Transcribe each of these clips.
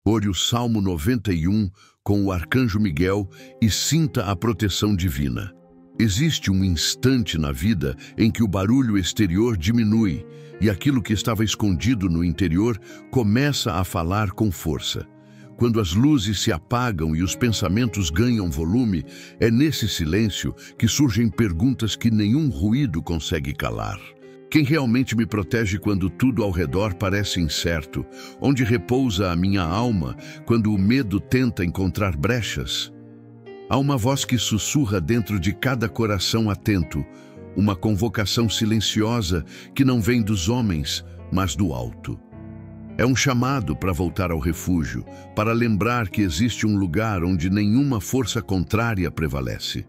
Ore o Salmo 91 com o arcanjo Miguel e sinta a proteção divina. Existe um instante na vida em que o barulho exterior diminui e aquilo que estava escondido no interior começa a falar com força. Quando as luzes se apagam e os pensamentos ganham volume, é nesse silêncio que surgem perguntas que nenhum ruído consegue calar. Quem realmente me protege quando tudo ao redor parece incerto? Onde repousa a minha alma quando o medo tenta encontrar brechas? Há uma voz que sussurra dentro de cada coração atento, uma convocação silenciosa que não vem dos homens, mas do alto. É um chamado para voltar ao refúgio, para lembrar que existe um lugar onde nenhuma força contrária prevalece.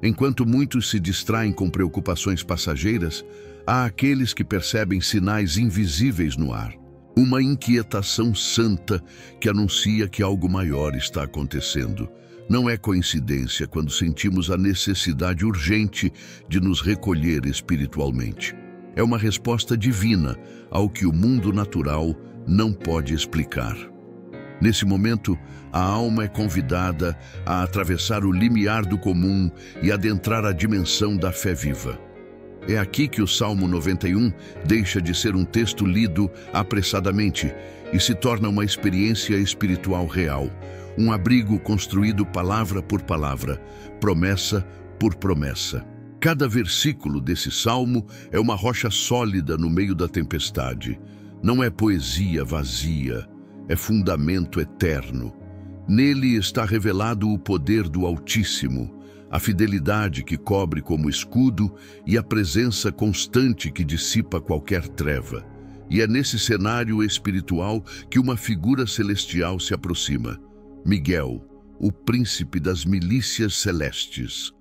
Enquanto muitos se distraem com preocupações passageiras, há aqueles que percebem sinais invisíveis no ar. Uma inquietação santa que anuncia que algo maior está acontecendo. Não é coincidência quando sentimos a necessidade urgente de nos recolher espiritualmente. É uma resposta divina ao que o mundo natural não pode explicar. Nesse momento, a alma é convidada a atravessar o limiar do comum e adentrar a dimensão da fé viva. É aqui que o Salmo 91 deixa de ser um texto lido apressadamente e se torna uma experiência espiritual real, um abrigo construído palavra por palavra, promessa por promessa. Cada versículo desse salmo é uma rocha sólida no meio da tempestade. Não é poesia vazia, é fundamento eterno. Nele está revelado o poder do Altíssimo, a fidelidade que cobre como escudo e a presença constante que dissipa qualquer treva. E é nesse cenário espiritual que uma figura celestial se aproxima. Miguel, o príncipe das milícias celestes.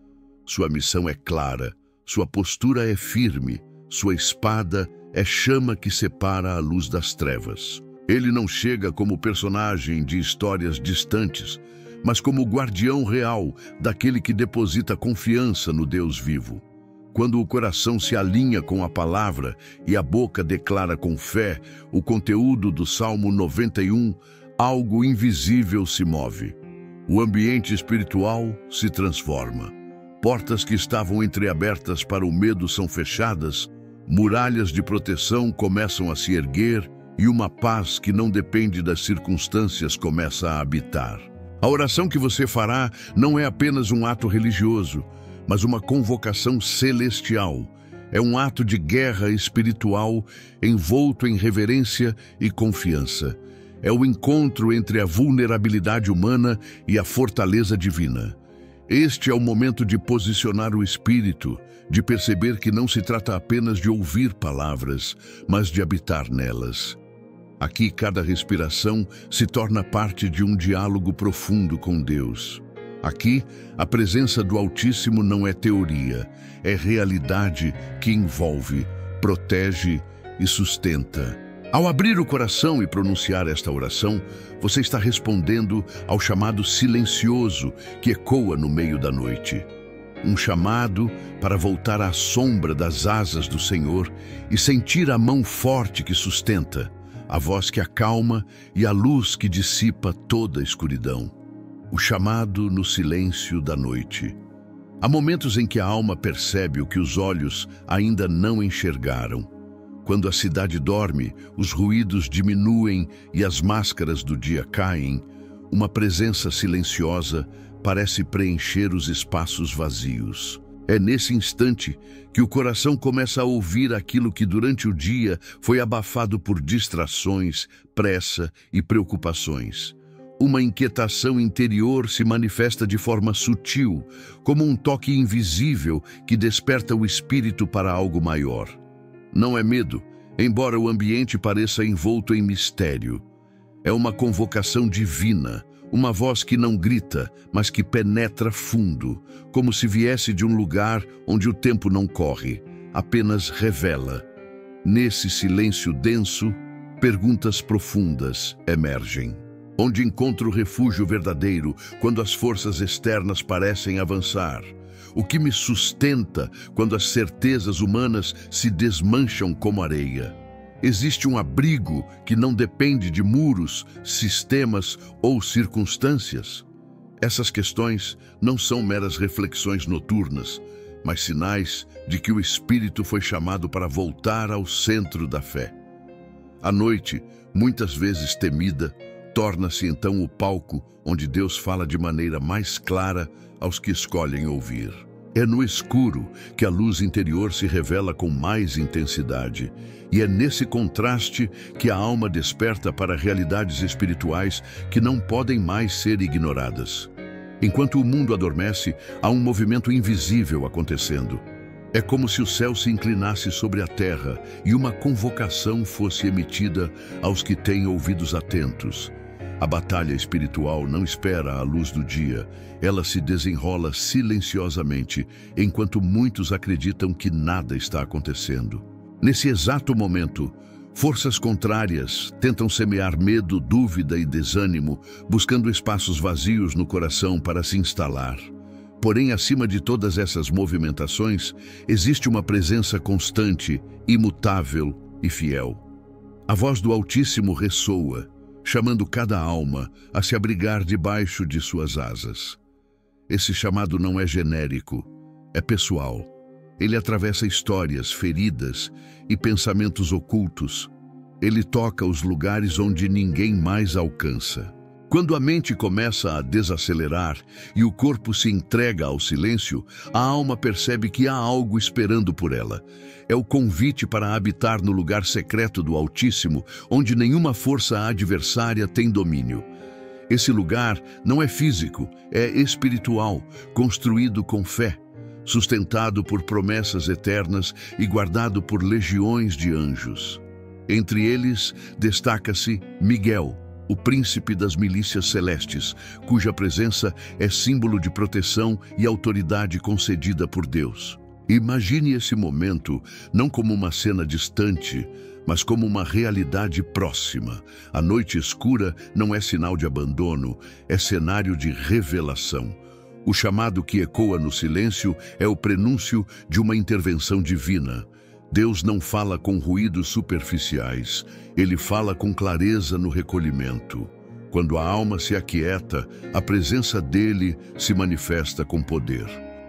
Sua missão é clara, sua postura é firme, sua espada é chama que separa a luz das trevas. Ele não chega como personagem de histórias distantes, mas como guardião real daquele que deposita confiança no Deus vivo. Quando o coração se alinha com a palavra e a boca declara com fé o conteúdo do Salmo 91, algo invisível se move. O ambiente espiritual se transforma. Portas que estavam entreabertas para o medo são fechadas, muralhas de proteção começam a se erguer e uma paz que não depende das circunstâncias começa a habitar. A oração que você fará não é apenas um ato religioso, mas uma convocação celestial. É um ato de guerra espiritual envolto em reverência e confiança. É o encontro entre a vulnerabilidade humana e a fortaleza divina. Este é o momento de posicionar o espírito, de perceber que não se trata apenas de ouvir palavras, mas de habitar nelas. Aqui, cada respiração se torna parte de um diálogo profundo com Deus. Aqui, a presença do Altíssimo não é teoria, é realidade que envolve, protege e sustenta. Ao abrir o coração e pronunciar esta oração, você está respondendo ao chamado silencioso que ecoa no meio da noite. Um chamado para voltar à sombra das asas do Senhor e sentir a mão forte que sustenta, a voz que acalma e a luz que dissipa toda a escuridão. O chamado no silêncio da noite. Há momentos em que a alma percebe o que os olhos ainda não enxergaram. Quando a cidade dorme, os ruídos diminuem e as máscaras do dia caem, uma presença silenciosa parece preencher os espaços vazios. É nesse instante que o coração começa a ouvir aquilo que durante o dia foi abafado por distrações, pressa e preocupações. Uma inquietação interior se manifesta de forma sutil, como um toque invisível que desperta o espírito para algo maior. Não é medo, embora o ambiente pareça envolto em mistério. É uma convocação divina, uma voz que não grita, mas que penetra fundo, como se viesse de um lugar onde o tempo não corre, apenas revela. Nesse silêncio denso, perguntas profundas emergem. Onde encontro refúgio verdadeiro quando as forças externas parecem avançar? O que me sustenta quando as certezas humanas se desmancham como areia? Existe um abrigo que não depende de muros, sistemas ou circunstâncias. Essas questões não são meras reflexões noturnas, mas sinais de que o espírito foi chamado para voltar ao centro da fé. A noite, muitas vezes temida, torna-se então o palco onde Deus fala de maneira mais clara aos que escolhem ouvir. É no escuro que a luz interior se revela com mais intensidade, e é nesse contraste que a alma desperta para realidades espirituais que não podem mais ser ignoradas. Enquanto o mundo adormece, há um movimento invisível acontecendo. É como se o céu se inclinasse sobre a terra e uma convocação fosse emitida aos que têm ouvidos atentos. A batalha espiritual não espera a luz do dia, ela se desenrola silenciosamente, enquanto muitos acreditam que nada está acontecendo. Nesse exato momento, forças contrárias tentam semear medo, dúvida e desânimo, buscando espaços vazios no coração para se instalar. Porém, acima de todas essas movimentações, existe uma presença constante, imutável e fiel. A voz do Altíssimo ressoa, chamando cada alma a se abrigar debaixo de suas asas. Esse chamado não é genérico, é pessoal. Ele atravessa histórias, feridas e pensamentos ocultos. Ele toca os lugares onde ninguém mais alcança. Quando a mente começa a desacelerar e o corpo se entrega ao silêncio, a alma percebe que há algo esperando por ela. É o convite para habitar no lugar secreto do Altíssimo, onde nenhuma força adversária tem domínio. Esse lugar não é físico, é espiritual, construído com fé, sustentado por promessas eternas e guardado por legiões de anjos. Entre eles, destaca-se Miguel, o príncipe das milícias celestes, cuja presença é símbolo de proteção e autoridade concedida por Deus. Imagine esse momento não como uma cena distante, mas como uma realidade próxima. A noite escura não é sinal de abandono, é cenário de revelação. O chamado que ecoa no silêncio é o prenúncio de uma intervenção divina. Deus não fala com ruídos superficiais, ele fala com clareza no recolhimento. Quando a alma se aquieta, a presença dele se manifesta com poder.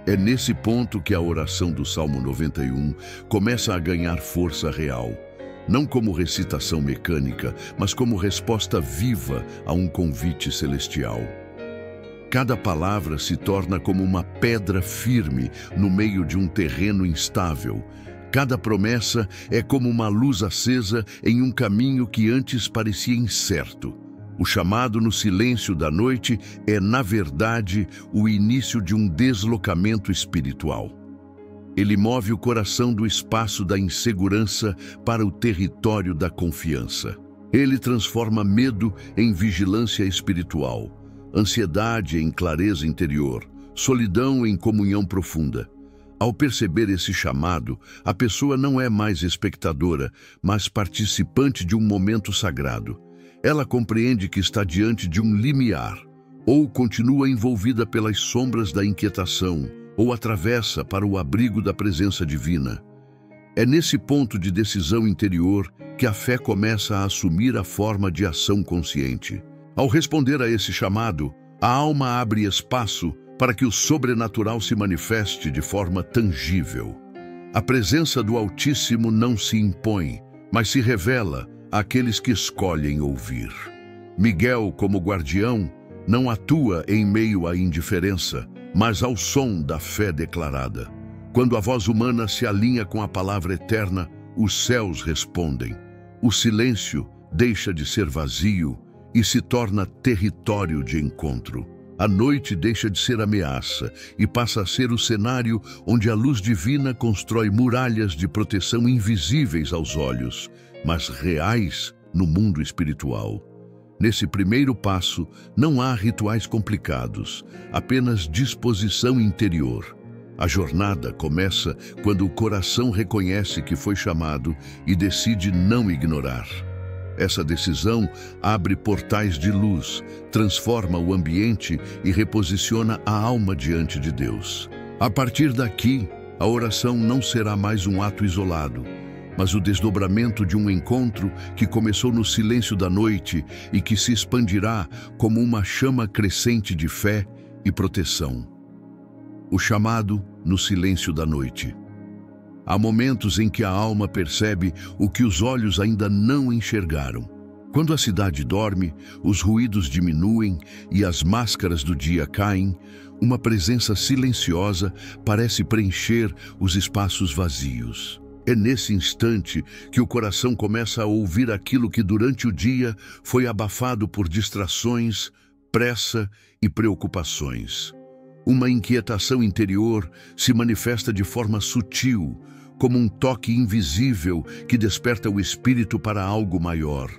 É nesse ponto que a oração do Salmo 91 começa a ganhar força real, não como recitação mecânica, mas como resposta viva a um convite celestial. Cada palavra se torna como uma pedra firme no meio de um terreno instável. Cada promessa é como uma luz acesa em um caminho que antes parecia incerto. O chamado no silêncio da noite é, na verdade, o início de um deslocamento espiritual. Ele move o coração do espaço da insegurança para o território da confiança. Ele transforma medo em vigilância espiritual, ansiedade em clareza interior, solidão em comunhão profunda. Ao perceber esse chamado, a pessoa não é mais espectadora, mas participante de um momento sagrado. Ela compreende que está diante de um limiar, ou continua envolvida pelas sombras da inquietação, ou atravessa para o abrigo da presença divina. É nesse ponto de decisão interior que a fé começa a assumir a forma de ação consciente. Ao responder a esse chamado, a alma abre espaço para que o sobrenatural se manifeste de forma tangível. A presença do Altíssimo não se impõe, mas se revela àqueles que escolhem ouvir. Miguel, como guardião, não atua em meio à indiferença, mas ao som da fé declarada. Quando a voz humana se alinha com a palavra eterna, os céus respondem. O silêncio deixa de ser vazio e se torna território de encontro. A noite deixa de ser ameaça e passa a ser o cenário onde a luz divina constrói muralhas de proteção invisíveis aos olhos, mas reais no mundo espiritual. Nesse primeiro passo, não há rituais complicados, apenas disposição interior. A jornada começa quando o coração reconhece que foi chamado e decide não ignorar. Essa decisão abre portais de luz, transforma o ambiente e reposiciona a alma diante de Deus. A partir daqui, a oração não será mais um ato isolado, mas o desdobramento de um encontro que começou no silêncio da noite e que se expandirá como uma chama crescente de fé e proteção. O chamado no silêncio da noite. Há momentos em que a alma percebe o que os olhos ainda não enxergaram. Quando a cidade dorme, os ruídos diminuem e as máscaras do dia caem, uma presença silenciosa parece preencher os espaços vazios. É nesse instante que o coração começa a ouvir aquilo que durante o dia foi abafado por distrações, pressa e preocupações. Uma inquietação interior se manifesta de forma sutil, como um toque invisível que desperta o espírito para algo maior.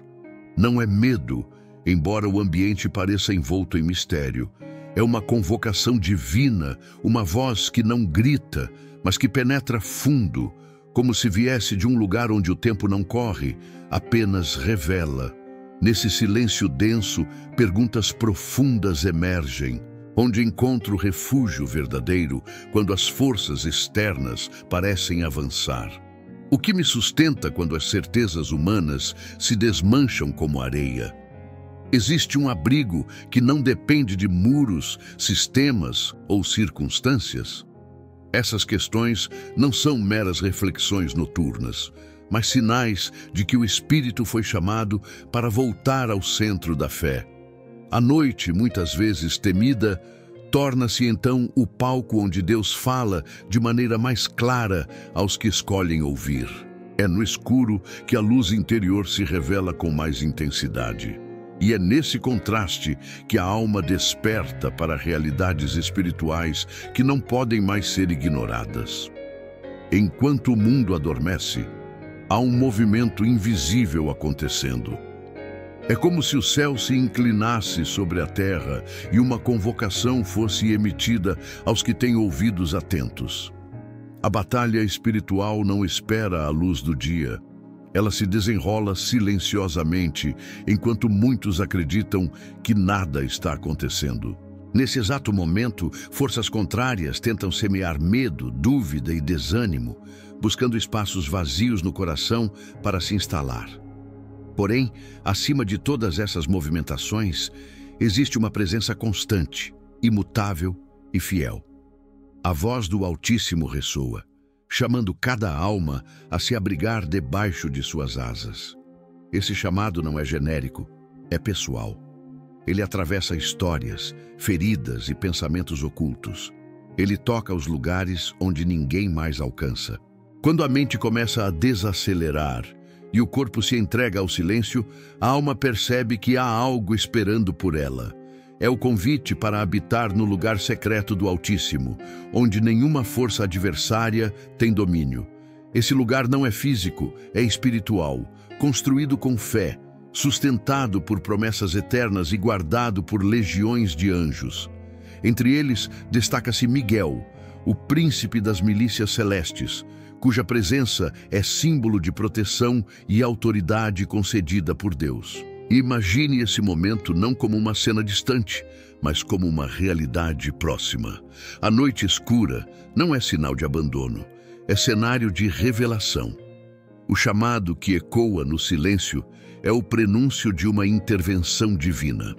Não é medo, embora o ambiente pareça envolto em mistério. É uma convocação divina, uma voz que não grita, mas que penetra fundo, como se viesse de um lugar onde o tempo não corre, apenas revela. Nesse silêncio denso, perguntas profundas emergem, onde encontro refúgio verdadeiro quando as forças externas parecem avançar. O que me sustenta quando as certezas humanas se desmancham como areia? Existe um abrigo que não depende de muros, sistemas ou circunstâncias? Essas questões não são meras reflexões noturnas, mas sinais de que o espírito foi chamado para voltar ao centro da fé. A noite, muitas vezes temida, torna-se então o palco onde Deus fala de maneira mais clara aos que escolhem ouvir. É no escuro que a luz interior se revela com mais intensidade. E é nesse contraste que a alma desperta para realidades espirituais que não podem mais ser ignoradas. Enquanto o mundo adormece, há um movimento invisível acontecendo. É como se o céu se inclinasse sobre a terra e uma convocação fosse emitida aos que têm ouvidos atentos. A batalha espiritual não espera a luz do dia. Ela se desenrola silenciosamente, enquanto muitos acreditam que nada está acontecendo. Nesse exato momento, forças contrárias tentam semear medo, dúvida e desânimo, buscando espaços vazios no coração para se instalar. Porém, acima de todas essas movimentações, existe uma presença constante, imutável e fiel. A voz do Altíssimo ressoa, chamando cada alma a se abrigar debaixo de suas asas. Esse chamado não é genérico, é pessoal. Ele atravessa histórias, feridas e pensamentos ocultos. Ele toca os lugares onde ninguém mais alcança. Quando a mente começa a desacelerar e o corpo se entrega ao silêncio, a alma percebe que há algo esperando por ela. É o convite para habitar no lugar secreto do Altíssimo, onde nenhuma força adversária tem domínio. Esse lugar não é físico, é espiritual, construído com fé, sustentado por promessas eternas e guardado por legiões de anjos. Entre eles, destaca-se Miguel, o príncipe das milícias celestes, cuja presença é símbolo de proteção e autoridade concedida por Deus. Imagine esse momento não como uma cena distante, mas como uma realidade próxima. A noite escura não é sinal de abandono, é cenário de revelação. O chamado que ecoa no silêncio é o prenúncio de uma intervenção divina.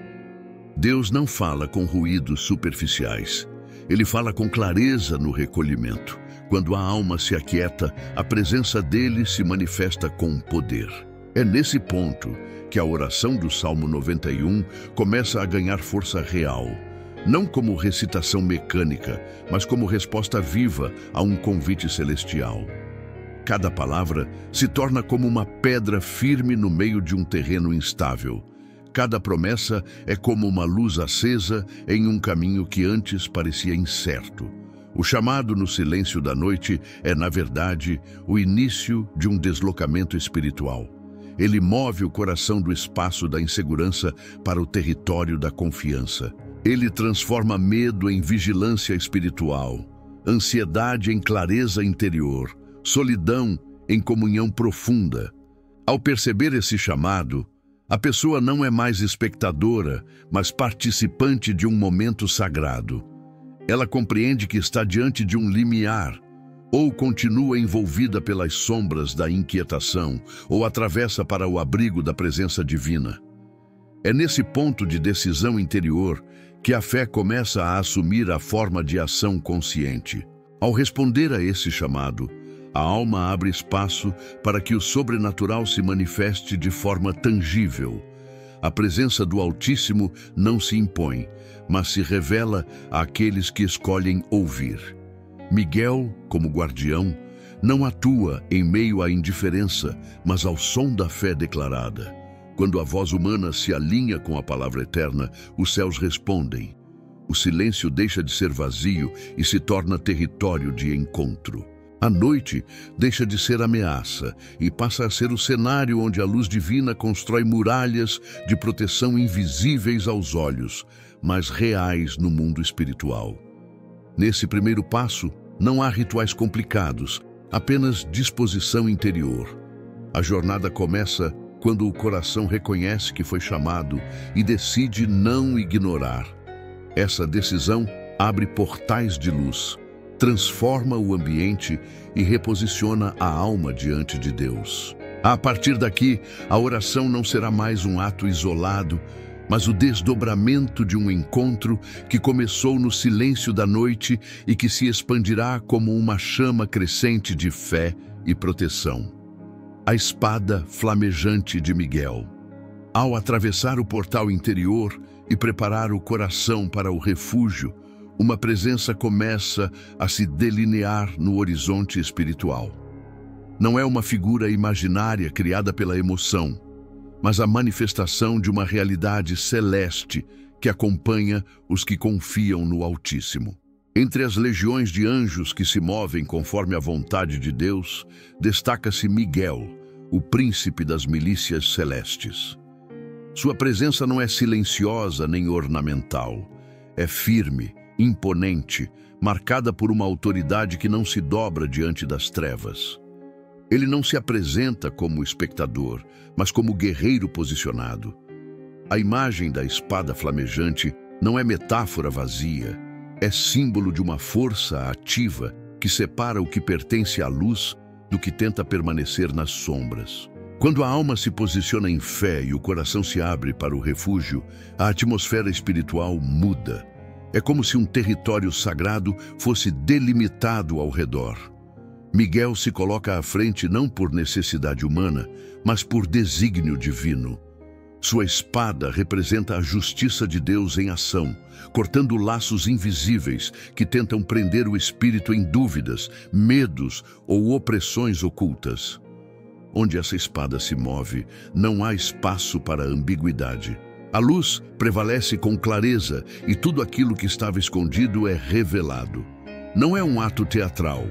Deus não fala com ruídos superficiais. Ele fala com clareza no recolhimento. Quando a alma se aquieta, a presença dele se manifesta com poder. É nesse ponto que a oração do Salmo 91 começa a ganhar força real, não como recitação mecânica, mas como resposta viva a um convite celestial. Cada palavra se torna como uma pedra firme no meio de um terreno instável. Cada promessa é como uma luz acesa em um caminho que antes parecia incerto. O chamado no silêncio da noite é, na verdade, o início de um deslocamento espiritual. Ele move o coração do espaço da insegurança para o território da confiança. Ele transforma medo em vigilância espiritual, ansiedade em clareza interior, solidão em comunhão profunda. Ao perceber esse chamado, a pessoa não é mais espectadora, mas participante de um momento sagrado. Ela compreende que está diante de um limiar, ou continua envolvida pelas sombras da inquietação, ou atravessa para o abrigo da presença divina. É nesse ponto de decisão interior que a fé começa a assumir a forma de ação consciente. Ao responder a esse chamado, a alma abre espaço para que o sobrenatural se manifeste de forma tangível. A presença do Altíssimo não se impõe, mas se revela àqueles que escolhem ouvir. Miguel, como guardião, não atua em meio à indiferença, mas ao som da fé declarada. Quando a voz humana se alinha com a palavra eterna, os céus respondem. O silêncio deixa de ser vazio e se torna território de encontro. A noite deixa de ser ameaça e passa a ser o cenário onde a luz divina constrói muralhas de proteção invisíveis aos olhos, mas reais no mundo espiritual. Nesse primeiro passo, não há rituais complicados, apenas disposição interior. A jornada começa quando o coração reconhece que foi chamado e decide não ignorar. Essa decisão abre portais de luz, transforma o ambiente e reposiciona a alma diante de Deus. A partir daqui, a oração não será mais um ato isolado, mas o desdobramento de um encontro que começou no silêncio da noite e que se expandirá como uma chama crescente de fé e proteção. A espada flamejante de Miguel. Ao atravessar o portal interior e preparar o coração para o refúgio, uma presença começa a se delinear no horizonte espiritual. Não é uma figura imaginária criada pela emoção, mas a manifestação de uma realidade celeste que acompanha os que confiam no Altíssimo. Entre as legiões de anjos que se movem conforme a vontade de Deus, destaca-se Miguel, o príncipe das milícias celestes. Sua presença não é silenciosa nem ornamental, é firme, imponente, marcada por uma autoridade que não se dobra diante das trevas. Ele não se apresenta como espectador, mas como guerreiro posicionado. A imagem da espada flamejante não é metáfora vazia, é símbolo de uma força ativa que separa o que pertence à luz do que tenta permanecer nas sombras. Quando a alma se posiciona em fé e o coração se abre para o refúgio, a atmosfera espiritual muda. É como se um território sagrado fosse delimitado ao redor. Miguel se coloca à frente não por necessidade humana, mas por desígnio divino. Sua espada representa a justiça de Deus em ação, cortando laços invisíveis que tentam prender o espírito em dúvidas, medos ou opressões ocultas. Onde essa espada se move, não há espaço para ambiguidade. A luz prevalece com clareza e tudo aquilo que estava escondido é revelado. Não é um ato teatral,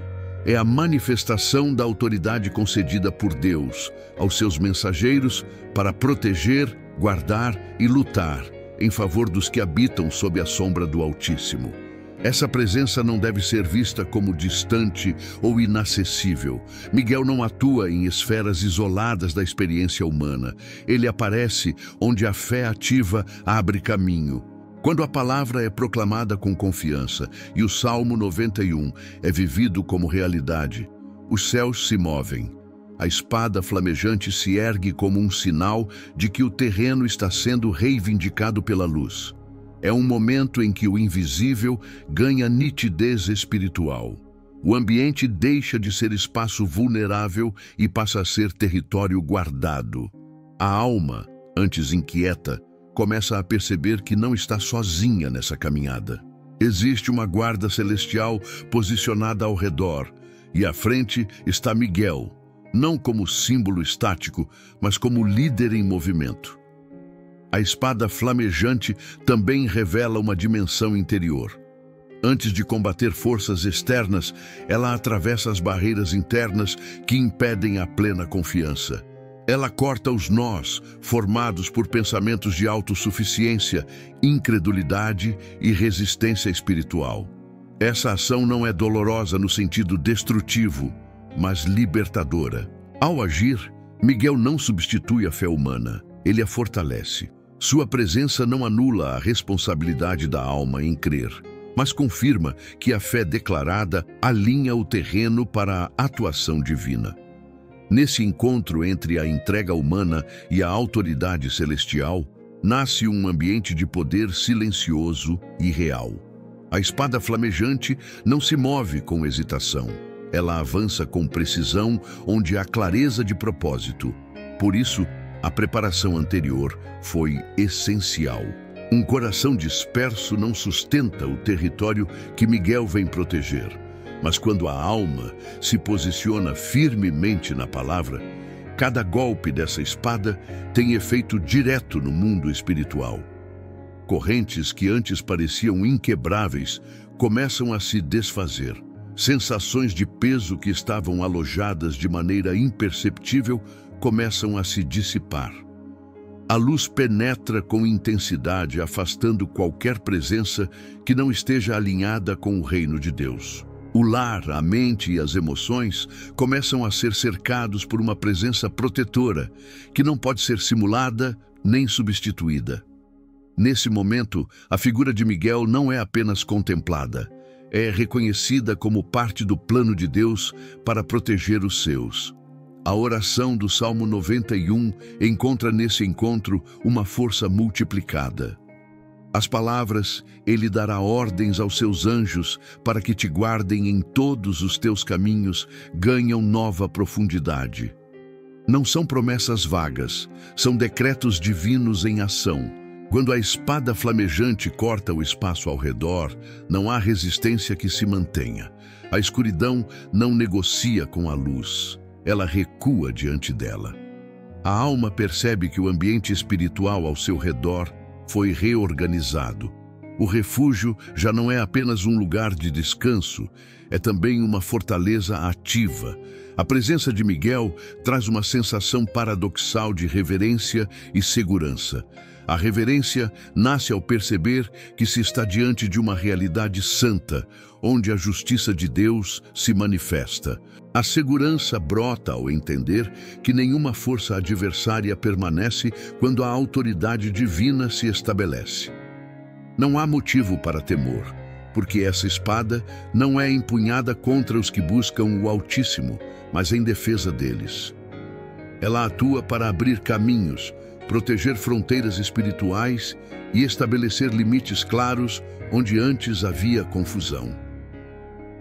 é a manifestação da autoridade concedida por Deus aos seus mensageiros para proteger, guardar e lutar em favor dos que habitam sob a sombra do Altíssimo. Essa presença não deve ser vista como distante ou inacessível. Miguel não atua em esferas isoladas da experiência humana. Ele aparece onde a fé ativa abre caminho. Quando a palavra é proclamada com confiança e o Salmo 91 é vivido como realidade, os céus se movem. A espada flamejante se ergue como um sinal de que o terreno está sendo reivindicado pela luz. É um momento em que o invisível ganha nitidez espiritual. O ambiente deixa de ser espaço vulnerável e passa a ser território guardado. A alma, antes inquieta, começa a perceber que não está sozinha nessa caminhada. Existe uma guarda celestial posicionada ao redor, e à frente está Miguel, não como símbolo estático, mas como líder em movimento. A espada flamejante também revela uma dimensão interior. Antes de combater forças externas, ela atravessa as barreiras internas que impedem a plena confiança. Ela corta os nós formados por pensamentos de autossuficiência, incredulidade e resistência espiritual. Essa ação não é dolorosa no sentido destrutivo, mas libertadora. Ao agir, Miguel não substitui a fé humana, ele a fortalece. Sua presença não anula a responsabilidade da alma em crer. mas confirma que a fé declarada alinha o terreno para a atuação divina. Nesse encontro entre a entrega humana e a autoridade celestial, nasce um ambiente de poder silencioso e real. A espada flamejante não se move com hesitação. Ela avança com precisão onde há clareza de propósito. Por isso, a preparação anterior foi essencial. Um coração disperso não sustenta o território que Miguel vem proteger. Mas quando a alma se posiciona firmemente na palavra, cada golpe dessa espada tem efeito direto no mundo espiritual. Correntes que antes pareciam inquebráveis começam a se desfazer. Sensações de peso que estavam alojadas de maneira imperceptível começam a se dissipar. A luz penetra com intensidade, afastando qualquer presença que não esteja alinhada com o reino de Deus. O lar, a mente e as emoções começam a ser cercados por uma presença protetora, que não pode ser simulada nem substituída. Nesse momento, a figura de Miguel não é apenas contemplada, é reconhecida como parte do plano de Deus para proteger os seus. A oração do Salmo 91 encontra nesse encontro uma força multiplicada. As palavras, ele dará ordens aos seus anjos para que te guardem em todos os teus caminhos, ganham nova profundidade. Não são promessas vagas, são decretos divinos em ação. Quando a espada flamejante corta o espaço ao redor, não há resistência que se mantenha. A escuridão não negocia com a luz. Ela recua diante dela. A alma percebe que o ambiente espiritual ao seu redor foi reorganizado. O refúgio já não é apenas um lugar de descanso, é também uma fortaleza ativa. A presença de Miguel traz uma sensação paradoxal de reverência e segurança. A reverência nasce ao perceber que se está diante de uma realidade santa, onde a justiça de Deus se manifesta. A segurança brota ao entender que nenhuma força adversária permanece quando a autoridade divina se estabelece. Não há motivo para temor, porque essa espada não é empunhada contra os que buscam o Altíssimo, mas em defesa deles. Ela atua para abrir caminhos, proteger fronteiras espirituais e estabelecer limites claros onde antes havia confusão.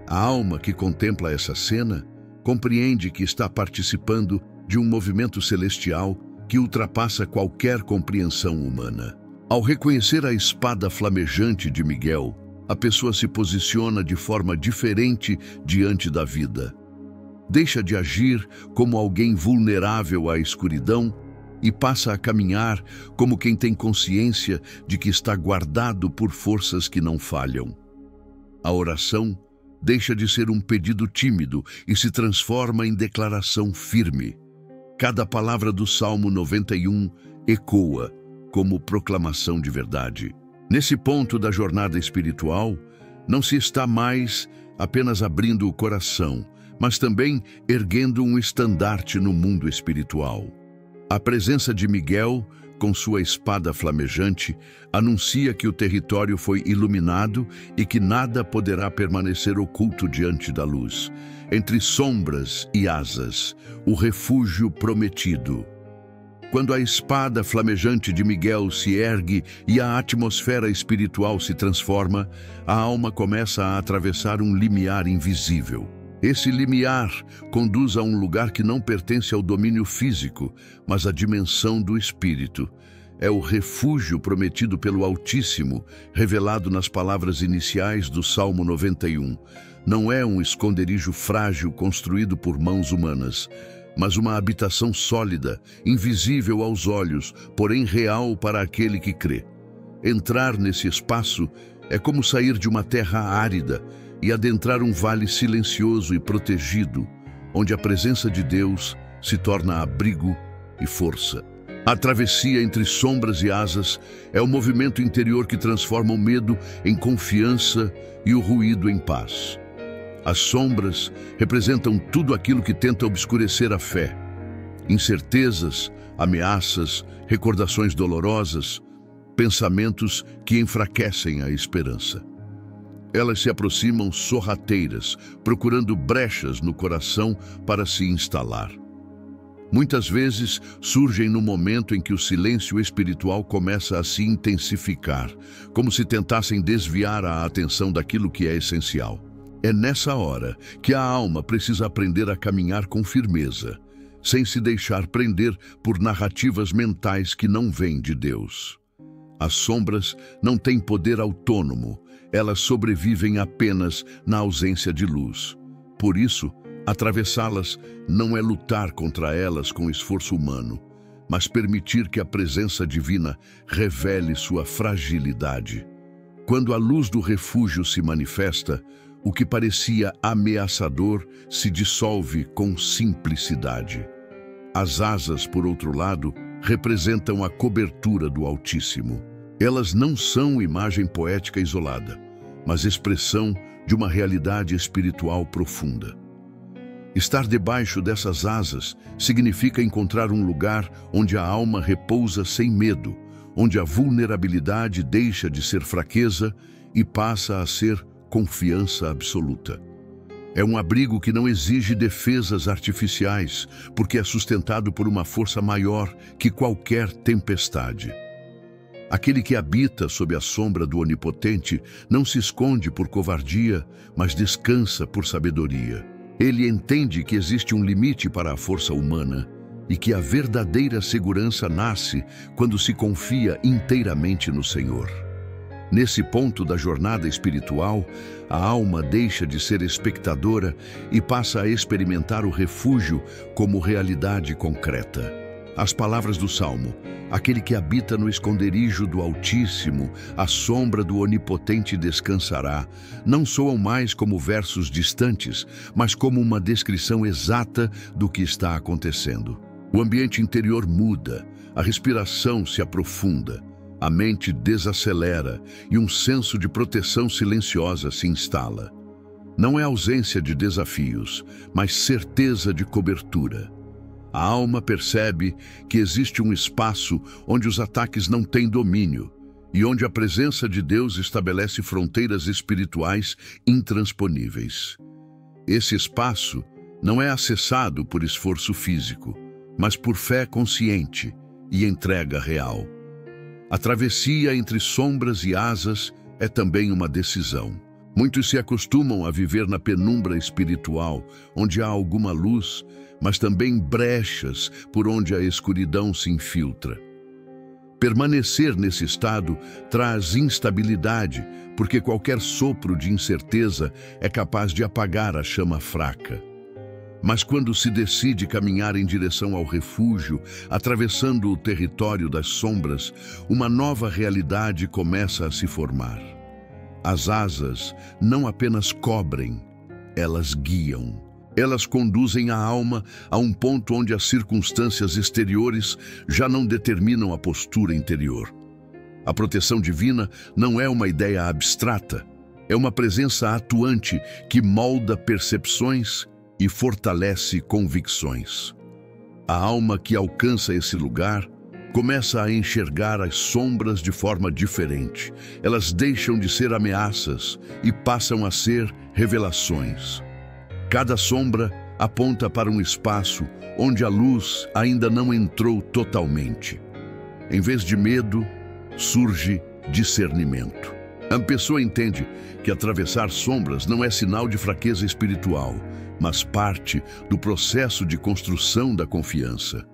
A alma que contempla essa cena compreende que está participando de um movimento celestial que ultrapassa qualquer compreensão humana. Ao reconhecer a espada flamejante de Miguel, a pessoa se posiciona de forma diferente diante da vida. Deixa de agir como alguém vulnerável à escuridão e passa a caminhar como quem tem consciência de que está guardado por forças que não falham. A oração deixa de ser um pedido tímido e se transforma em declaração firme. Cada palavra do Salmo 91 ecoa como proclamação de verdade. Nesse ponto da jornada espiritual, não se está mais apenas abrindo o coração, mas também erguendo um estandarte no mundo espiritual. A presença de Miguel, com sua espada flamejante, anuncia que o território foi iluminado e que nada poderá permanecer oculto diante da luz. Entre sombras e asas, o refúgio prometido. Quando a espada flamejante de Miguel se ergue e a atmosfera espiritual se transforma, a alma começa a atravessar um limiar invisível. Esse limiar conduz a um lugar que não pertence ao domínio físico, mas à dimensão do espírito. É o refúgio prometido pelo Altíssimo, revelado nas palavras iniciais do Salmo 91. Não é um esconderijo frágil construído por mãos humanas, mas uma habitação sólida, invisível aos olhos, porém real para aquele que crê. Entrar nesse espaço é como sair de uma terra árida e adentrar um vale silencioso e protegido, onde a presença de Deus se torna abrigo e força. A travessia entre sombras e asas é o movimento interior que transforma o medo em confiança e o ruído em paz. As sombras representam tudo aquilo que tenta obscurecer a fé. Incertezas, ameaças, recordações dolorosas, pensamentos que enfraquecem a esperança. Elas se aproximam sorrateiras, procurando brechas no coração para se instalar. Muitas vezes surgem no momento em que o silêncio espiritual começa a se intensificar, como se tentassem desviar a atenção daquilo que é essencial. É nessa hora que a alma precisa aprender a caminhar com firmeza, sem se deixar prender por narrativas mentais que não vêm de Deus. As sombras não têm poder autônomo, elas sobrevivem apenas na ausência de luz. Por isso, atravessá-las não é lutar contra elas com esforço humano, mas permitir que a presença divina revele sua fragilidade. Quando a luz do refúgio se manifesta, o que parecia ameaçador se dissolve com simplicidade. As asas, por outro lado, representam a cobertura do Altíssimo. Elas não são imagem poética isolada, mas expressão de uma realidade espiritual profunda. Estar debaixo dessas asas significa encontrar um lugar onde a alma repousa sem medo, onde a vulnerabilidade deixa de ser fraqueza e passa a ser confiança absoluta. É um abrigo que não exige defesas artificiais, porque é sustentado por uma força maior que qualquer tempestade. Aquele que habita sob a sombra do Onipotente não se esconde por covardia, mas descansa por sabedoria. Ele entende que existe um limite para a força humana e que a verdadeira segurança nasce quando se confia inteiramente no Senhor. Nesse ponto da jornada espiritual, a alma deixa de ser espectadora e passa a experimentar o refúgio como realidade concreta. As palavras do Salmo: aquele que habita no esconderijo do Altíssimo, à sombra do Onipotente descansará, não soam mais como versos distantes, mas como uma descrição exata do que está acontecendo. O ambiente interior muda, a respiração se aprofunda, a mente desacelera e um senso de proteção silenciosa se instala. Não é ausência de desafios, mas certeza de cobertura. A alma percebe que existe um espaço onde os ataques não têm domínio e onde a presença de Deus estabelece fronteiras espirituais intransponíveis. Esse espaço não é acessado por esforço físico, mas por fé consciente e entrega real. A travessia entre sombras e asas é também uma decisão. Muitos se acostumam a viver na penumbra espiritual, onde há alguma luz, mas também brechas por onde a escuridão se infiltra. Permanecer nesse estado traz instabilidade, porque qualquer sopro de incerteza é capaz de apagar a chama fraca. Mas quando se decide caminhar em direção ao refúgio, atravessando o território das sombras, uma nova realidade começa a se formar. As asas não apenas cobrem, elas guiam. Elas conduzem a alma a um ponto onde as circunstâncias exteriores já não determinam a postura interior. A proteção divina não é uma ideia abstrata, é uma presença atuante que molda percepções e fortalece convicções. A alma que alcança esse lugar começa a enxergar as sombras de forma diferente. Elas deixam de ser ameaças e passam a ser revelações. Cada sombra aponta para um espaço onde a luz ainda não entrou totalmente. Em vez de medo, surge discernimento. A pessoa entende que atravessar sombras não é sinal de fraqueza espiritual, mas parte do processo de construção da confiança.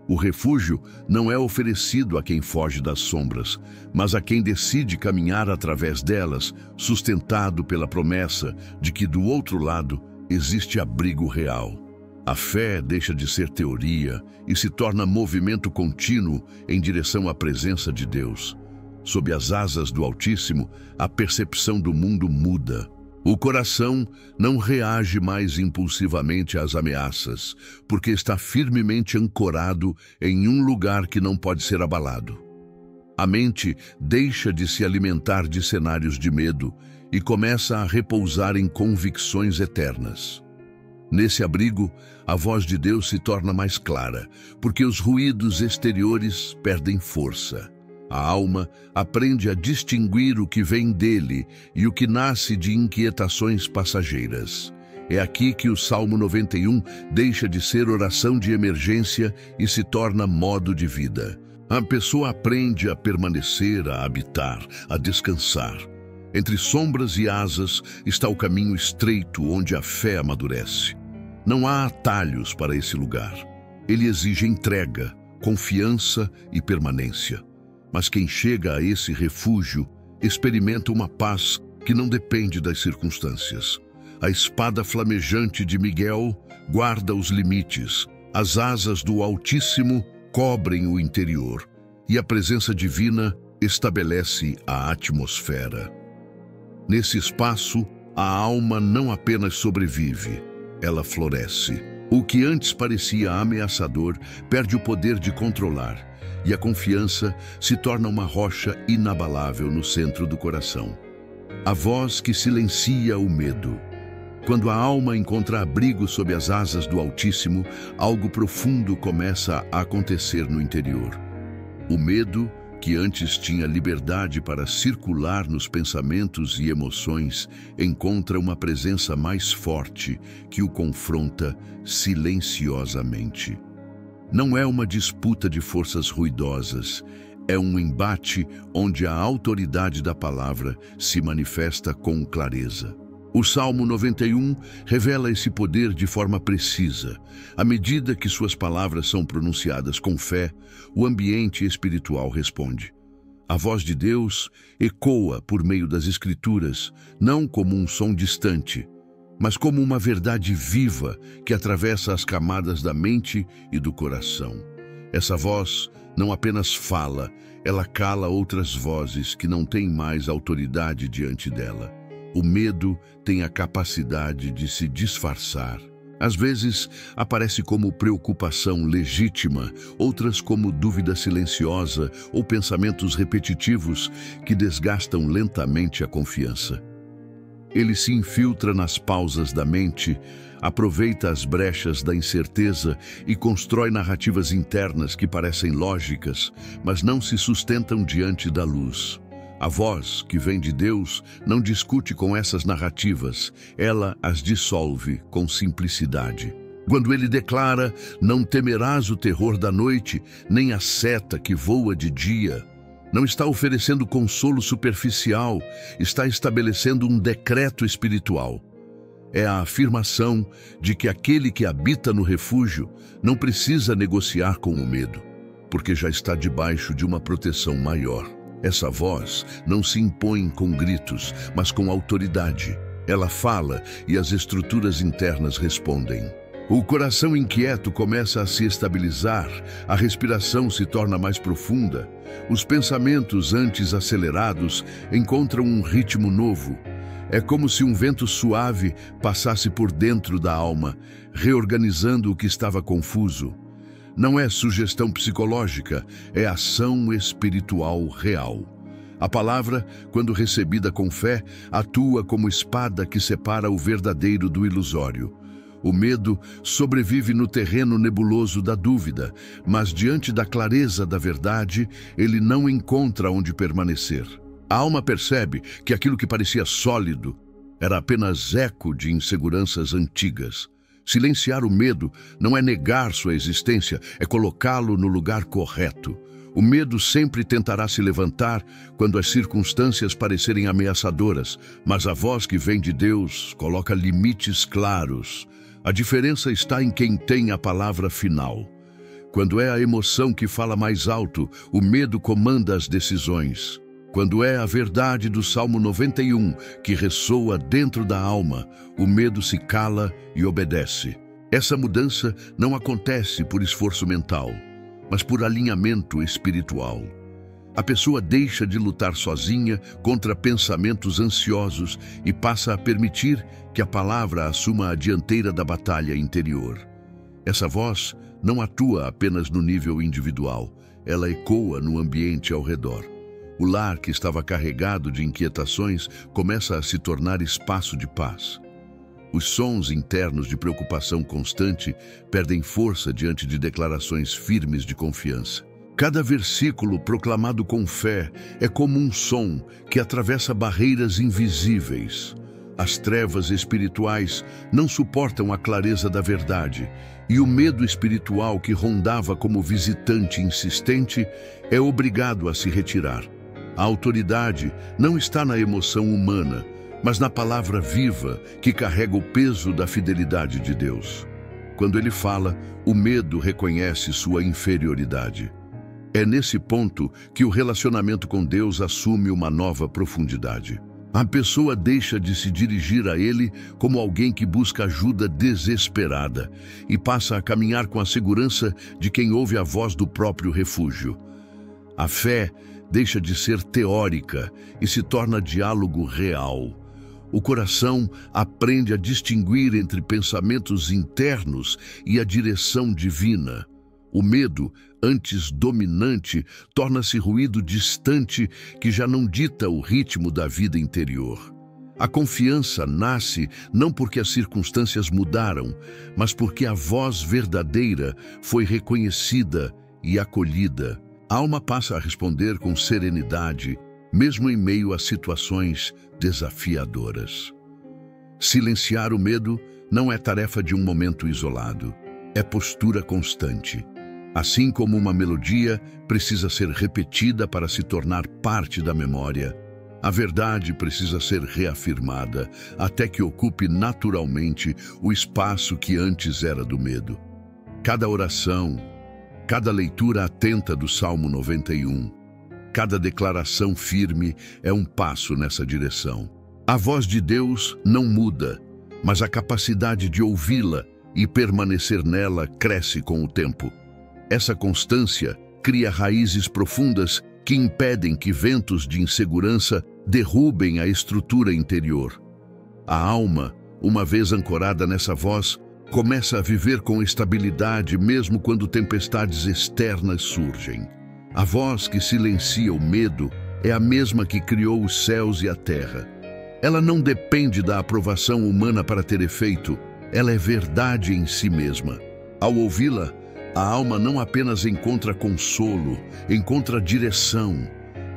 O refúgio não é oferecido a quem foge das sombras, mas a quem decide caminhar através delas, sustentado pela promessa de que do outro lado existe abrigo real. A fé deixa de ser teoria e se torna movimento contínuo em direção à presença de Deus. Sob as asas do Altíssimo, a percepção do mundo muda. O coração não reage mais impulsivamente às ameaças, porque está firmemente ancorado em um lugar que não pode ser abalado. A mente deixa de se alimentar de cenários de medo e começa a repousar em convicções eternas. Nesse abrigo, a voz de Deus se torna mais clara, porque os ruídos exteriores perdem força. A alma aprende a distinguir o que vem dele e o que nasce de inquietações passageiras. É aqui que o Salmo 91 deixa de ser oração de emergência e se torna modo de vida. A pessoa aprende a permanecer, a habitar, a descansar. Entre sombras e asas está o caminho estreito onde a fé amadurece. Não há atalhos para esse lugar. Ele exige entrega, confiança e permanência. Mas quem chega a esse refúgio experimenta uma paz que não depende das circunstâncias. A espada flamejante de Miguel guarda os limites. As asas do Altíssimo cobrem o interior. E a presença divina estabelece a atmosfera. Nesse espaço, a alma não apenas sobrevive, ela floresce. O que antes parecia ameaçador perde o poder de controlar. E a confiança se torna uma rocha inabalável no centro do coração. A voz que silencia o medo. Quando a alma encontra abrigo sob as asas do Altíssimo, algo profundo começa a acontecer no interior. O medo, que antes tinha liberdade para circular nos pensamentos e emoções, encontra uma presença mais forte que o confronta silenciosamente. Não é uma disputa de forças ruidosas, é um embate onde a autoridade da palavra se manifesta com clareza. O Salmo 91 revela esse poder de forma precisa. À medida que suas palavras são pronunciadas com fé, o ambiente espiritual responde. A voz de Deus ecoa por meio das Escrituras, não como um som distante, mas como uma verdade viva que atravessa as camadas da mente e do coração. Essa voz não apenas fala, ela cala outras vozes que não têm mais autoridade diante dela. O medo tem a capacidade de se disfarçar. Às vezes, aparece como preocupação legítima, outras como dúvida silenciosa ou pensamentos repetitivos que desgastam lentamente a confiança. Ele se infiltra nas pausas da mente, aproveita as brechas da incerteza e constrói narrativas internas que parecem lógicas, mas não se sustentam diante da luz. A voz, que vem de Deus, não discute com essas narrativas, ela as dissolve com simplicidade. Quando ele declara, não temerás o terror da noite, nem a seta que voa de dia, não está oferecendo consolo superficial, está estabelecendo um decreto espiritual. É a afirmação de que aquele que habita no refúgio não precisa negociar com o medo, porque já está debaixo de uma proteção maior. Essa voz não se impõe com gritos, mas com autoridade. Ela fala e as estruturas internas respondem. O coração inquieto começa a se estabilizar, a respiração se torna mais profunda, os pensamentos antes acelerados encontram um ritmo novo. É como se um vento suave passasse por dentro da alma, reorganizando o que estava confuso. Não é sugestão psicológica, é ação espiritual real. A palavra, quando recebida com fé, atua como espada que separa o verdadeiro do ilusório. O medo sobrevive no terreno nebuloso da dúvida, mas diante da clareza da verdade, ele não encontra onde permanecer. A alma percebe que aquilo que parecia sólido era apenas eco de inseguranças antigas. Silenciar o medo não é negar sua existência, é colocá-lo no lugar correto. O medo sempre tentará se levantar quando as circunstâncias parecerem ameaçadoras, mas a voz que vem de Deus coloca limites claros. A diferença está em quem tem a palavra final. Quando é a emoção que fala mais alto, o medo comanda as decisões. Quando é a verdade do Salmo 91 que ressoa dentro da alma, o medo se cala e obedece. Essa mudança não acontece por esforço mental, mas por alinhamento espiritual. A pessoa deixa de lutar sozinha contra pensamentos ansiosos e passa a permitir que a palavra assuma a dianteira da batalha interior. Essa voz não atua apenas no nível individual, ela ecoa no ambiente ao redor. O lar que estava carregado de inquietações começa a se tornar espaço de paz. Os sons internos de preocupação constante perdem força diante de declarações firmes de confiança. Cada versículo proclamado com fé é como um som que atravessa barreiras invisíveis. As trevas espirituais não suportam a clareza da verdade, e o medo espiritual que rondava como visitante insistente é obrigado a se retirar. A autoridade não está na emoção humana, mas na palavra viva que carrega o peso da fidelidade de Deus. Quando ele fala, o medo reconhece sua inferioridade. É nesse ponto que o relacionamento com Deus assume uma nova profundidade. A pessoa deixa de se dirigir a Ele como alguém que busca ajuda desesperada e passa a caminhar com a segurança de quem ouve a voz do próprio refúgio. A fé deixa de ser teórica e se torna diálogo real. O coração aprende a distinguir entre pensamentos internos e a direção divina. O medo, antes dominante, torna-se ruído distante que já não dita o ritmo da vida interior. A confiança nasce não porque as circunstâncias mudaram, mas porque a voz verdadeira foi reconhecida e acolhida. A alma passa a responder com serenidade, mesmo em meio a situações desafiadoras. Silenciar o medo não é tarefa de um momento isolado, é postura constante. Assim como uma melodia precisa ser repetida para se tornar parte da memória, a verdade precisa ser reafirmada até que ocupe naturalmente o espaço que antes era do medo. Cada oração, cada leitura atenta do Salmo 91, cada declaração firme é um passo nessa direção. A voz de Deus não muda, mas a capacidade de ouvi-la e permanecer nela cresce com o tempo. Essa constância cria raízes profundas que impedem que ventos de insegurança derrubem a estrutura interior. A alma, uma vez ancorada nessa voz, começa a viver com estabilidade mesmo quando tempestades externas surgem. A voz que silencia o medo é a mesma que criou os céus e a terra. Ela não depende da aprovação humana para ter efeito, ela é verdade em si mesma. Ao ouvi-la, a alma não apenas encontra consolo, encontra direção.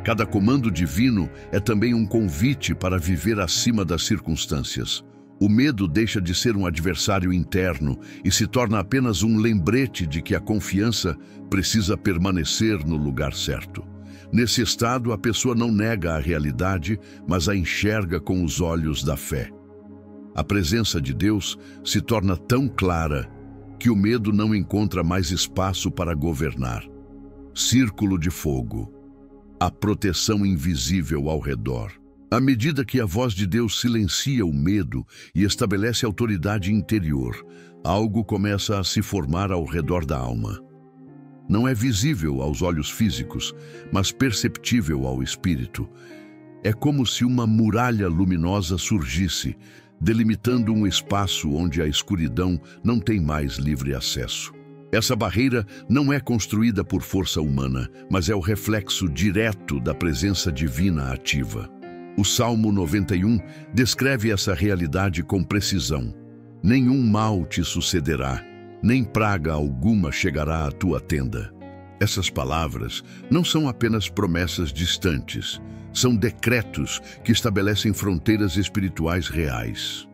Cada comando divino é também um convite para viver acima das circunstâncias. O medo deixa de ser um adversário interno e se torna apenas um lembrete de que a confiança precisa permanecer no lugar certo. Nesse estado, a pessoa não nega a realidade, mas a enxerga com os olhos da fé. A presença de Deus se torna tão clara que o medo não encontra mais espaço para governar. Círculo de fogo. A proteção invisível ao redor. À medida que a voz de Deus silencia o medo e estabelece autoridade interior, algo começa a se formar ao redor da alma. Não é visível aos olhos físicos, mas perceptível ao espírito. É como se uma muralha luminosa surgisse, delimitando um espaço onde a escuridão não tem mais livre acesso. Essa barreira não é construída por força humana, mas é o reflexo direto da presença divina ativa. O Salmo 91 descreve essa realidade com precisão. Nenhum mal te sucederá, nem praga alguma chegará à tua tenda. Essas palavras não são apenas promessas distantes, são decretos que estabelecem fronteiras espirituais reais.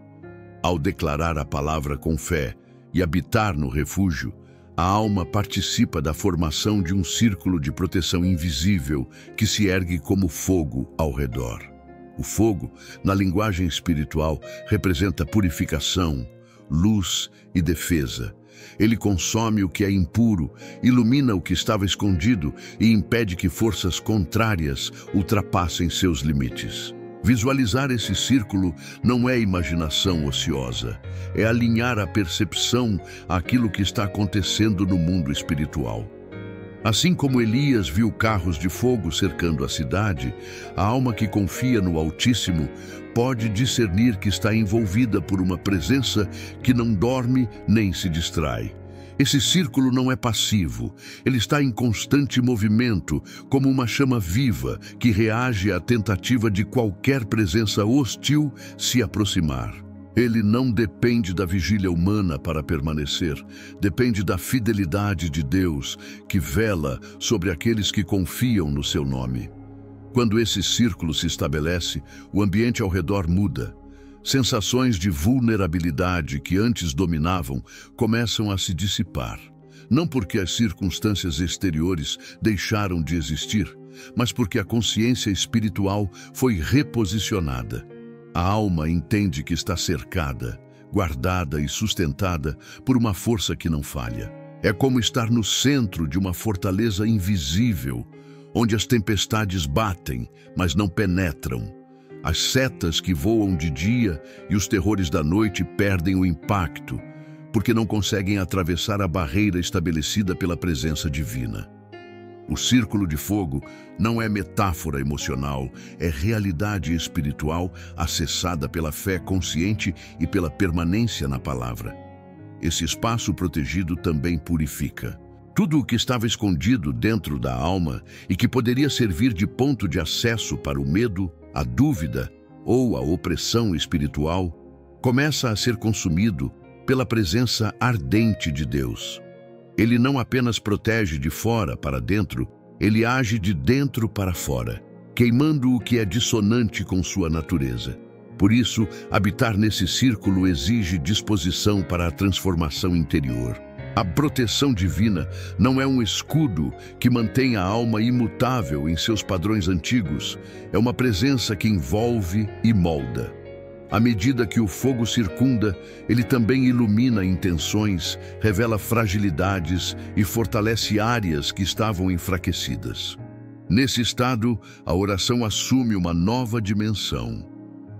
Ao declarar a palavra com fé e habitar no refúgio, a alma participa da formação de um círculo de proteção invisível que se ergue como fogo ao redor. O fogo, na linguagem espiritual, representa purificação, luz e defesa. Ele consome o que é impuro, ilumina o que estava escondido e impede que forças contrárias ultrapassem seus limites. Visualizar esse círculo não é imaginação ociosa, é alinhar a percepção àquilo que está acontecendo no mundo espiritual. Assim como Elias viu carros de fogo cercando a cidade, a alma que confia no Altíssimo pode discernir que está envolvida por uma presença que não dorme nem se distrai. Esse círculo não é passivo, ele está em constante movimento, como uma chama viva que reage à tentativa de qualquer presença hostil se aproximar. Ele não depende da vigília humana para permanecer, depende da fidelidade de Deus, que vela sobre aqueles que confiam no seu nome. Quando esse círculo se estabelece, o ambiente ao redor muda. Sensações de vulnerabilidade que antes dominavam começam a se dissipar. Não porque as circunstâncias exteriores deixaram de existir, mas porque a consciência espiritual foi reposicionada. A alma entende que está cercada, guardada e sustentada por uma força que não falha. É como estar no centro de uma fortaleza invisível, onde as tempestades batem, mas não penetram. As setas que voam de dia e os terrores da noite perdem o impacto, porque não conseguem atravessar a barreira estabelecida pela presença divina. O círculo de fogo não é metáfora emocional, é realidade espiritual acessada pela fé consciente e pela permanência na palavra. Esse espaço protegido também purifica. Tudo o que estava escondido dentro da alma e que poderia servir de ponto de acesso para o medo, a dúvida ou a opressão espiritual, começa a ser consumido pela presença ardente de Deus. Ele não apenas protege de fora para dentro, ele age de dentro para fora, queimando o que é dissonante com sua natureza. Por isso, habitar nesse círculo exige disposição para a transformação interior. A proteção divina não é um escudo que mantém a alma imutável em seus padrões antigos, é uma presença que envolve e molda. À medida que o fogo circunda, ele também ilumina intenções, revela fragilidades e fortalece áreas que estavam enfraquecidas. Nesse estado, a oração assume uma nova dimensão.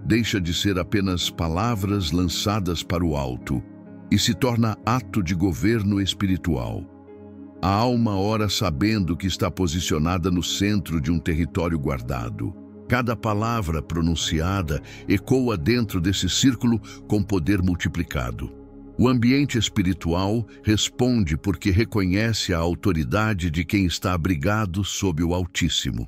Deixa de ser apenas palavras lançadas para o alto e se torna ato de governo espiritual. A alma ora sabendo que está posicionada no centro de um território guardado. Cada palavra pronunciada ecoa dentro desse círculo com poder multiplicado. O ambiente espiritual responde porque reconhece a autoridade de quem está abrigado sob o Altíssimo.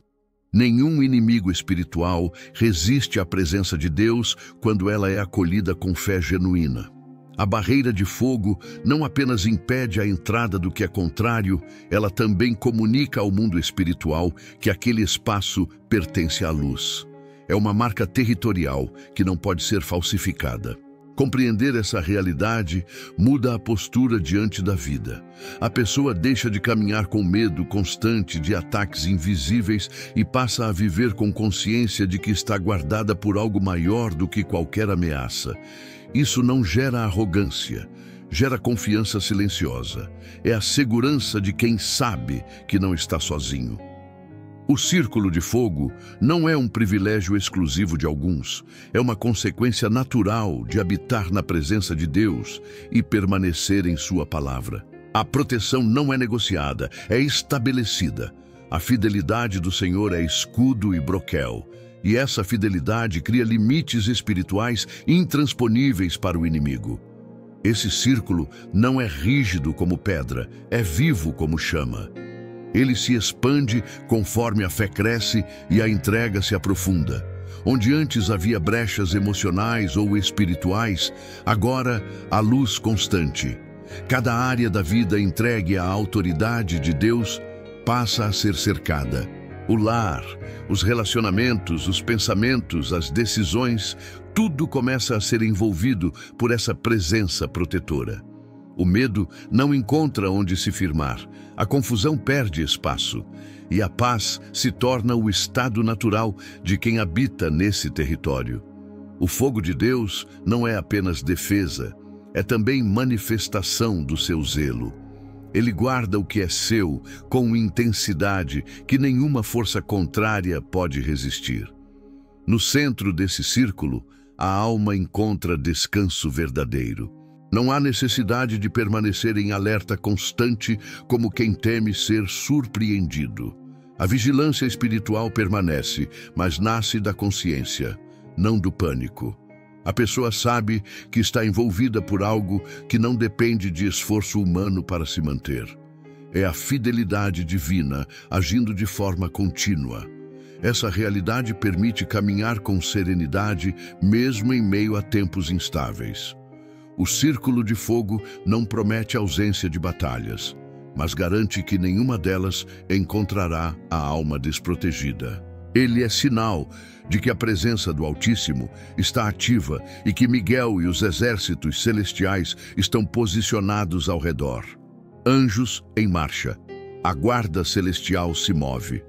Nenhum inimigo espiritual resiste à presença de Deus quando ela é acolhida com fé genuína. A barreira de fogo não apenas impede a entrada do que é contrário, ela também comunica ao mundo espiritual que aquele espaço pertence à luz. É uma marca territorial que não pode ser falsificada. Compreender essa realidade muda a postura diante da vida. A pessoa deixa de caminhar com medo constante de ataques invisíveis e passa a viver com consciência de que está guardada por algo maior do que qualquer ameaça. Isso não gera arrogância, gera confiança silenciosa. É a segurança de quem sabe que não está sozinho. O círculo de fogo não é um privilégio exclusivo de alguns, é uma consequência natural de habitar na presença de Deus e permanecer em sua palavra. A proteção não é negociada, é estabelecida. A fidelidade do Senhor é escudo e broquel. E essa fidelidade cria limites espirituais intransponíveis para o inimigo. Esse círculo não é rígido como pedra, é vivo como chama. Ele se expande conforme a fé cresce e a entrega se aprofunda. Onde antes havia brechas emocionais ou espirituais, agora há luz constante. Cada área da vida entregue à autoridade de Deus passa a ser cercada. O lar, os relacionamentos, os pensamentos, as decisões, tudo começa a ser envolvido por essa presença protetora. O medo não encontra onde se firmar, a confusão perde espaço e a paz se torna o estado natural de quem habita nesse território. O fogo de Deus não é apenas defesa, é também manifestação do seu zelo. Ele guarda o que é seu com intensidade que nenhuma força contrária pode resistir. No centro desse círculo, a alma encontra descanso verdadeiro. Não há necessidade de permanecer em alerta constante como quem teme ser surpreendido. A vigilância espiritual permanece, mas nasce da consciência, não do pânico. A pessoa sabe que está envolvida por algo que não depende de esforço humano para se manter. É a fidelidade divina agindo de forma contínua. Essa realidade permite caminhar com serenidade, mesmo em meio a tempos instáveis. O círculo de fogo não promete ausência de batalhas, mas garante que nenhuma delas encontrará a alma desprotegida. Ele é sinal de que a presença do Altíssimo está ativa e que Miguel e os exércitos celestiais estão posicionados ao redor. Anjos em marcha. A guarda celestial se move.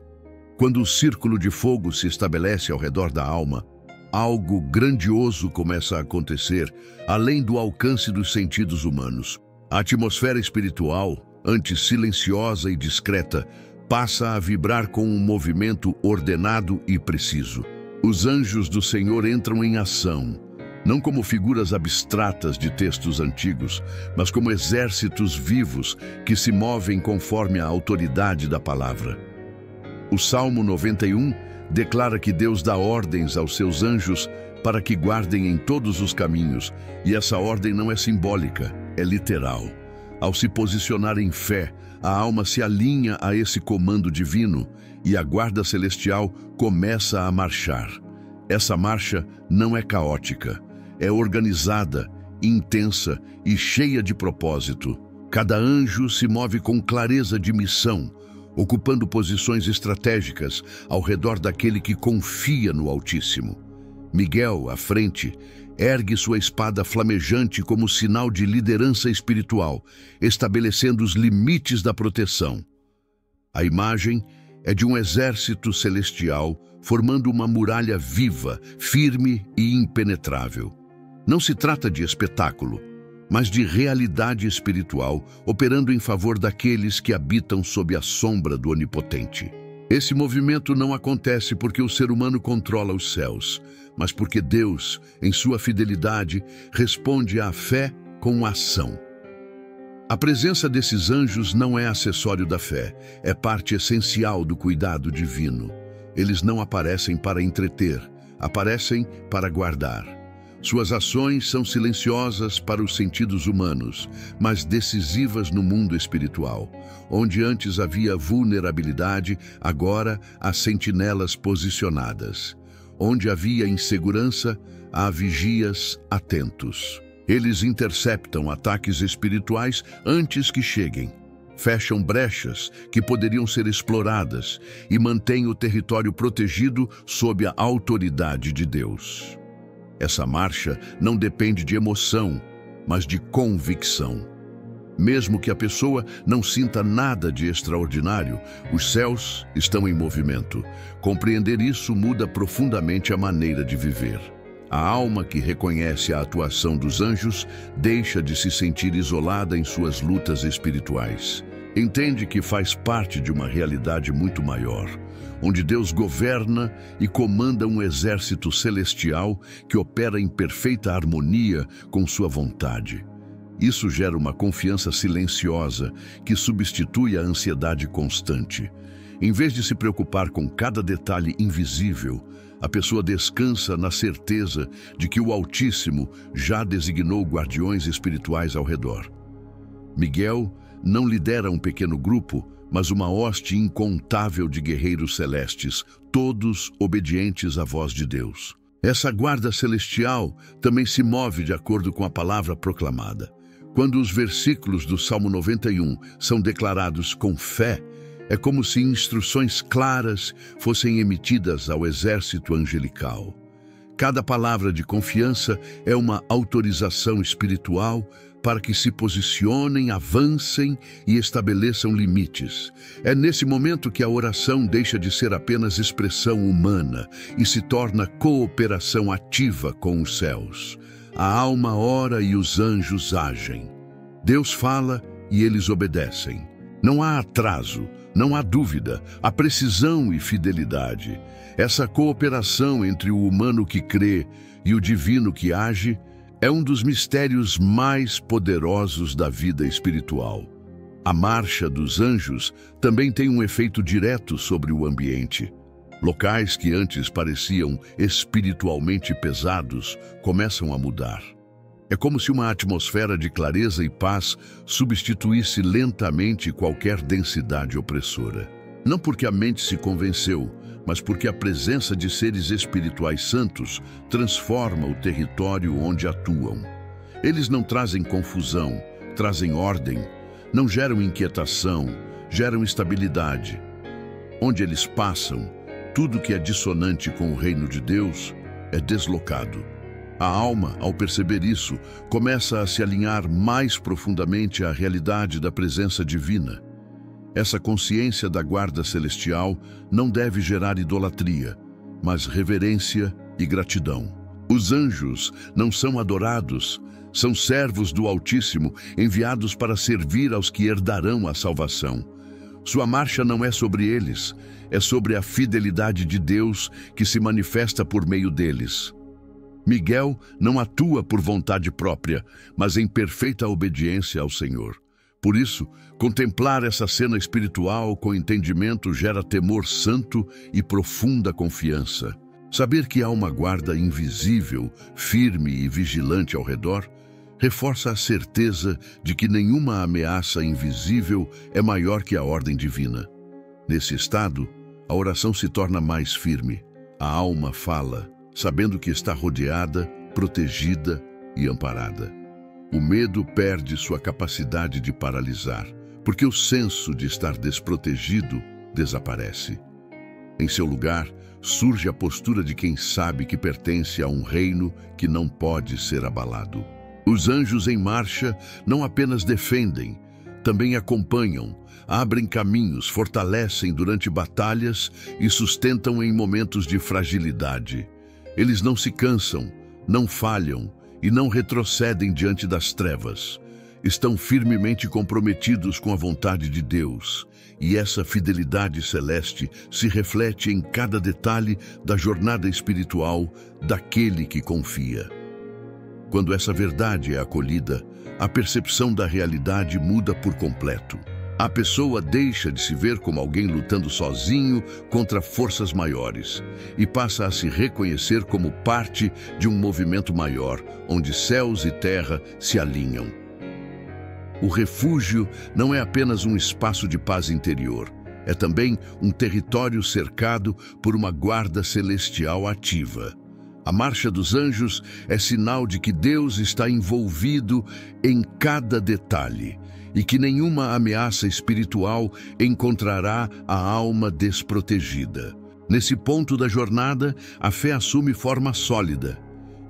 Quando o círculo de fogo se estabelece ao redor da alma, algo grandioso começa a acontecer, além do alcance dos sentidos humanos. A atmosfera espiritual, antes silenciosa e discreta, passa a vibrar com um movimento ordenado e preciso. Os anjos do Senhor entram em ação, não como figuras abstratas de textos antigos, mas como exércitos vivos que se movem conforme a autoridade da palavra. O Salmo 91 declara que Deus dá ordens aos seus anjos para que guardem em todos os caminhos, e essa ordem não é simbólica, é literal. Ao se posicionar em fé, a alma se alinha a esse comando divino e a guarda celestial começa a marchar. Essa marcha não é caótica, é organizada, intensa e cheia de propósito. Cada anjo se move com clareza de missão, ocupando posições estratégicas ao redor daquele que confia no Altíssimo. Miguel, à frente, ergue sua espada flamejante como sinal de liderança espiritual, estabelecendo os limites da proteção. A imagem é de um exército celestial formando uma muralha viva, firme e impenetrável. Não se trata de espetáculo, mas de realidade espiritual operando em favor daqueles que habitam sob a sombra do Onipotente. Esse movimento não acontece porque o ser humano controla os céus, mas porque Deus, em sua fidelidade, responde à fé com ação. A presença desses anjos não é acessório da fé, é parte essencial do cuidado divino. Eles não aparecem para entreter, aparecem para guardar. Suas ações são silenciosas para os sentidos humanos, mas decisivas no mundo espiritual. Onde antes havia vulnerabilidade, agora há sentinelas posicionadas. Onde havia insegurança, há vigias atentos. Eles interceptam ataques espirituais antes que cheguem. Fecham brechas que poderiam ser exploradas e mantêm o território protegido sob a autoridade de Deus. Essa marcha não depende de emoção, mas de convicção. Mesmo que a pessoa não sinta nada de extraordinário, os céus estão em movimento. Compreender isso muda profundamente a maneira de viver. A alma que reconhece a atuação dos anjos deixa de se sentir isolada em suas lutas espirituais. Entende que faz parte de uma realidade muito maior, onde Deus governa e comanda um exército celestial que opera em perfeita harmonia com sua vontade. Isso gera uma confiança silenciosa que substitui a ansiedade constante. Em vez de se preocupar com cada detalhe invisível, a pessoa descansa na certeza de que o Altíssimo já designou guardiões espirituais ao redor. Miguel não lidera um pequeno grupo, mas uma hoste incontável de guerreiros celestes, todos obedientes à voz de Deus. Essa guarda celestial também se move de acordo com a palavra proclamada. Quando os versículos do Salmo 91 são declarados com fé, é como se instruções claras fossem emitidas ao exército angelical. Cada palavra de confiança é uma autorização espiritual para que se posicionem, avancem e estabeleçam limites. É nesse momento que a oração deixa de ser apenas expressão humana e se torna cooperação ativa com os céus. A alma ora e os anjos agem. Deus fala e eles obedecem. Não há atraso, não há dúvida, há precisão e fidelidade. Essa cooperação entre o humano que crê e o divino que age é um dos mistérios mais poderosos da vida espiritual. A marcha dos anjos também tem um efeito direto sobre o ambiente. Locais que antes pareciam espiritualmente pesados começam a mudar. É como se uma atmosfera de clareza e paz substituísse lentamente qualquer densidade opressora. Não porque a mente se convenceu, mas porque a presença de seres espirituais santos transforma o território onde atuam. Eles não trazem confusão, trazem ordem, não geram inquietação, geram estabilidade. Onde eles passam, tudo que é dissonante com o reino de Deus é deslocado. A alma, ao perceber isso, começa a se alinhar mais profundamente à realidade da presença divina. Essa consciência da guarda celestial não deve gerar idolatria, mas reverência e gratidão. Os anjos não são adorados, são servos do Altíssimo, enviados para servir aos que herdarão a salvação. Sua marcha não é sobre eles, é sobre a fidelidade de Deus que se manifesta por meio deles. Miguel não atua por vontade própria, mas em perfeita obediência ao Senhor. Por isso, contemplar essa cena espiritual com entendimento gera temor santo e profunda confiança. Saber que há uma guarda invisível, firme e vigilante ao redor, reforça a certeza de que nenhuma ameaça invisível é maior que a ordem divina. Nesse estado, a oração se torna mais firme. A alma fala, sabendo que está rodeada, protegida e amparada. O medo perde sua capacidade de paralisar, porque o senso de estar desprotegido desaparece. Em seu lugar, surge a postura de quem sabe que pertence a um reino que não pode ser abalado. Os anjos em marcha não apenas defendem, também acompanham, abrem caminhos, fortalecem durante batalhas e sustentam em momentos de fragilidade. Eles não se cansam, não falham e não retrocedem diante das trevas. Estão firmemente comprometidos com a vontade de Deus, e essa fidelidade celeste se reflete em cada detalhe da jornada espiritual daquele que confia. Quando essa verdade é acolhida, a percepção da realidade muda por completo. A pessoa deixa de se ver como alguém lutando sozinho contra forças maiores e passa a se reconhecer como parte de um movimento maior, onde céus e terra se alinham. O refúgio não é apenas um espaço de paz interior, é também um território cercado por uma guarda celestial ativa. A marcha dos anjos é sinal de que Deus está envolvido em cada detalhe e que nenhuma ameaça espiritual encontrará a alma desprotegida. Nesse ponto da jornada, a fé assume forma sólida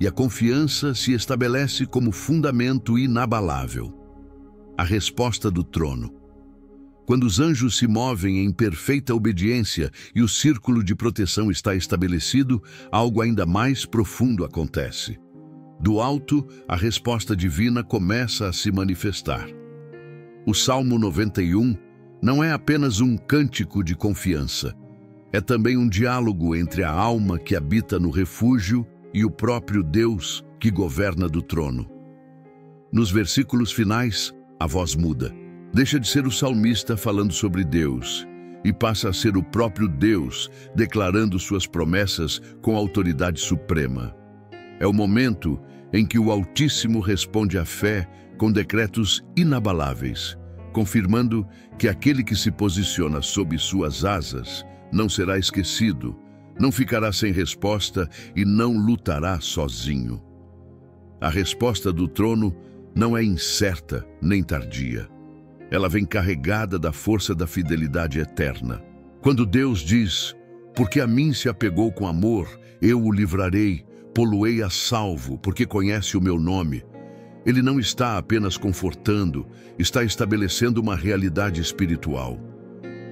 e a confiança se estabelece como fundamento inabalável. A resposta do trono. Quando os anjos se movem em perfeita obediência e o círculo de proteção está estabelecido, algo ainda mais profundo acontece. Do alto, a resposta divina começa a se manifestar. O Salmo 91 não é apenas um cântico de confiança, é também um diálogo entre a alma que habita no refúgio e o próprio Deus que governa do trono. Nos versículos finais, a voz muda. Deixa de ser o salmista falando sobre Deus e passa a ser o próprio Deus declarando suas promessas com autoridade suprema. É o momento em que o Altíssimo responde à fé com decretos inabaláveis, confirmando que aquele que se posiciona sob suas asas não será esquecido, não ficará sem resposta e não lutará sozinho. A resposta do trono não é incerta nem tardia. Ela vem carregada da força da fidelidade eterna. Quando Deus diz, porque a mim se apegou com amor, eu o livrarei, pô-lo-ei a salvo, porque conhece o meu nome. Ele não está apenas confortando, está estabelecendo uma realidade espiritual.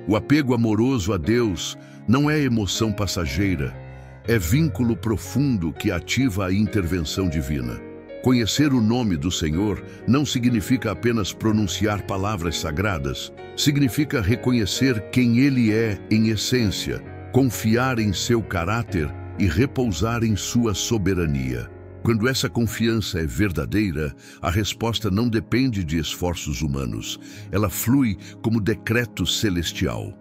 O apego amoroso a Deus não é emoção passageira, é vínculo profundo que ativa a intervenção divina. Conhecer o nome do Senhor não significa apenas pronunciar palavras sagradas, significa reconhecer quem Ele é em essência, confiar em seu caráter e repousar em sua soberania. Quando essa confiança é verdadeira, a resposta não depende de esforços humanos, ela flui como decreto celestial.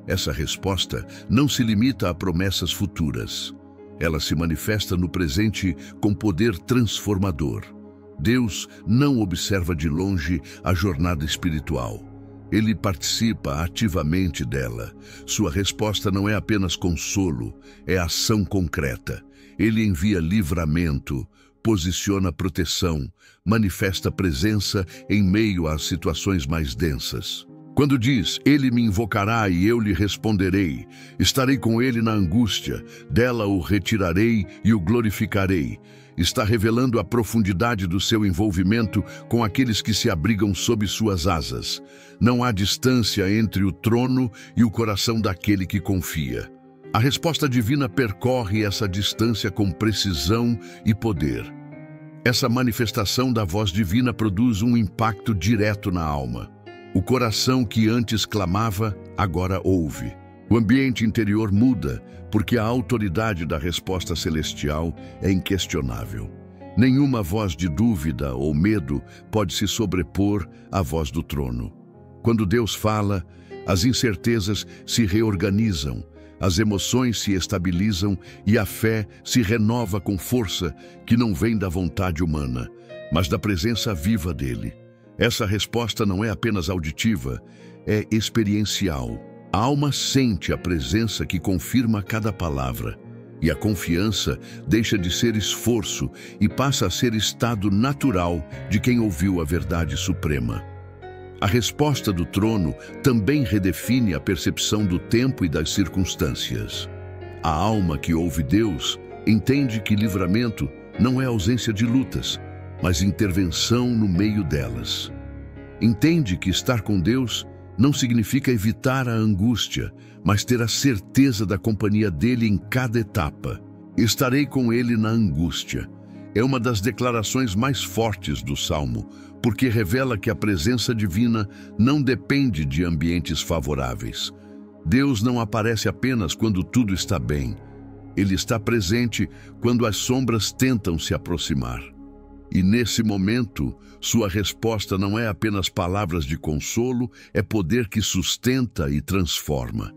Essa resposta não se limita a promessas futuras. Ela se manifesta no presente com poder transformador. Deus não observa de longe a jornada espiritual. Ele participa ativamente dela. Sua resposta não é apenas consolo, é ação concreta. Ele envia livramento, posiciona proteção, manifesta presença em meio às situações mais densas. Quando diz, ele me invocará e eu lhe responderei, estarei com ele na angústia, dela o retirarei e o glorificarei. Está revelando a profundidade do seu envolvimento com aqueles que se abrigam sob suas asas. Não há distância entre o trono e o coração daquele que confia. A resposta divina percorre essa distância com precisão e poder. Essa manifestação da voz divina produz um impacto direto na alma. O coração que antes clamava, agora ouve. O ambiente interior muda, porque a autoridade da resposta celestial é inquestionável. Nenhuma voz de dúvida ou medo pode se sobrepor à voz do trono. Quando Deus fala, as incertezas se reorganizam, as emoções se estabilizam e a fé se renova com força que não vem da vontade humana, mas da presença viva dele. Essa resposta não é apenas auditiva, é experiencial. A alma sente a presença que confirma cada palavra, e a confiança deixa de ser esforço e passa a ser estado natural de quem ouviu a verdade suprema. A resposta do trono também redefine a percepção do tempo e das circunstâncias. A alma que ouve Deus entende que livramento não é ausência de lutas, mas intervenção no meio delas. Entende que estar com Deus não significa evitar a angústia, mas ter a certeza da companhia dele em cada etapa. Estarei com ele na angústia. É uma das declarações mais fortes do Salmo, porque revela que a presença divina não depende de ambientes favoráveis. Deus não aparece apenas quando tudo está bem. Ele está presente quando as sombras tentam se aproximar. E nesse momento, sua resposta não é apenas palavras de consolo, é poder que sustenta e transforma.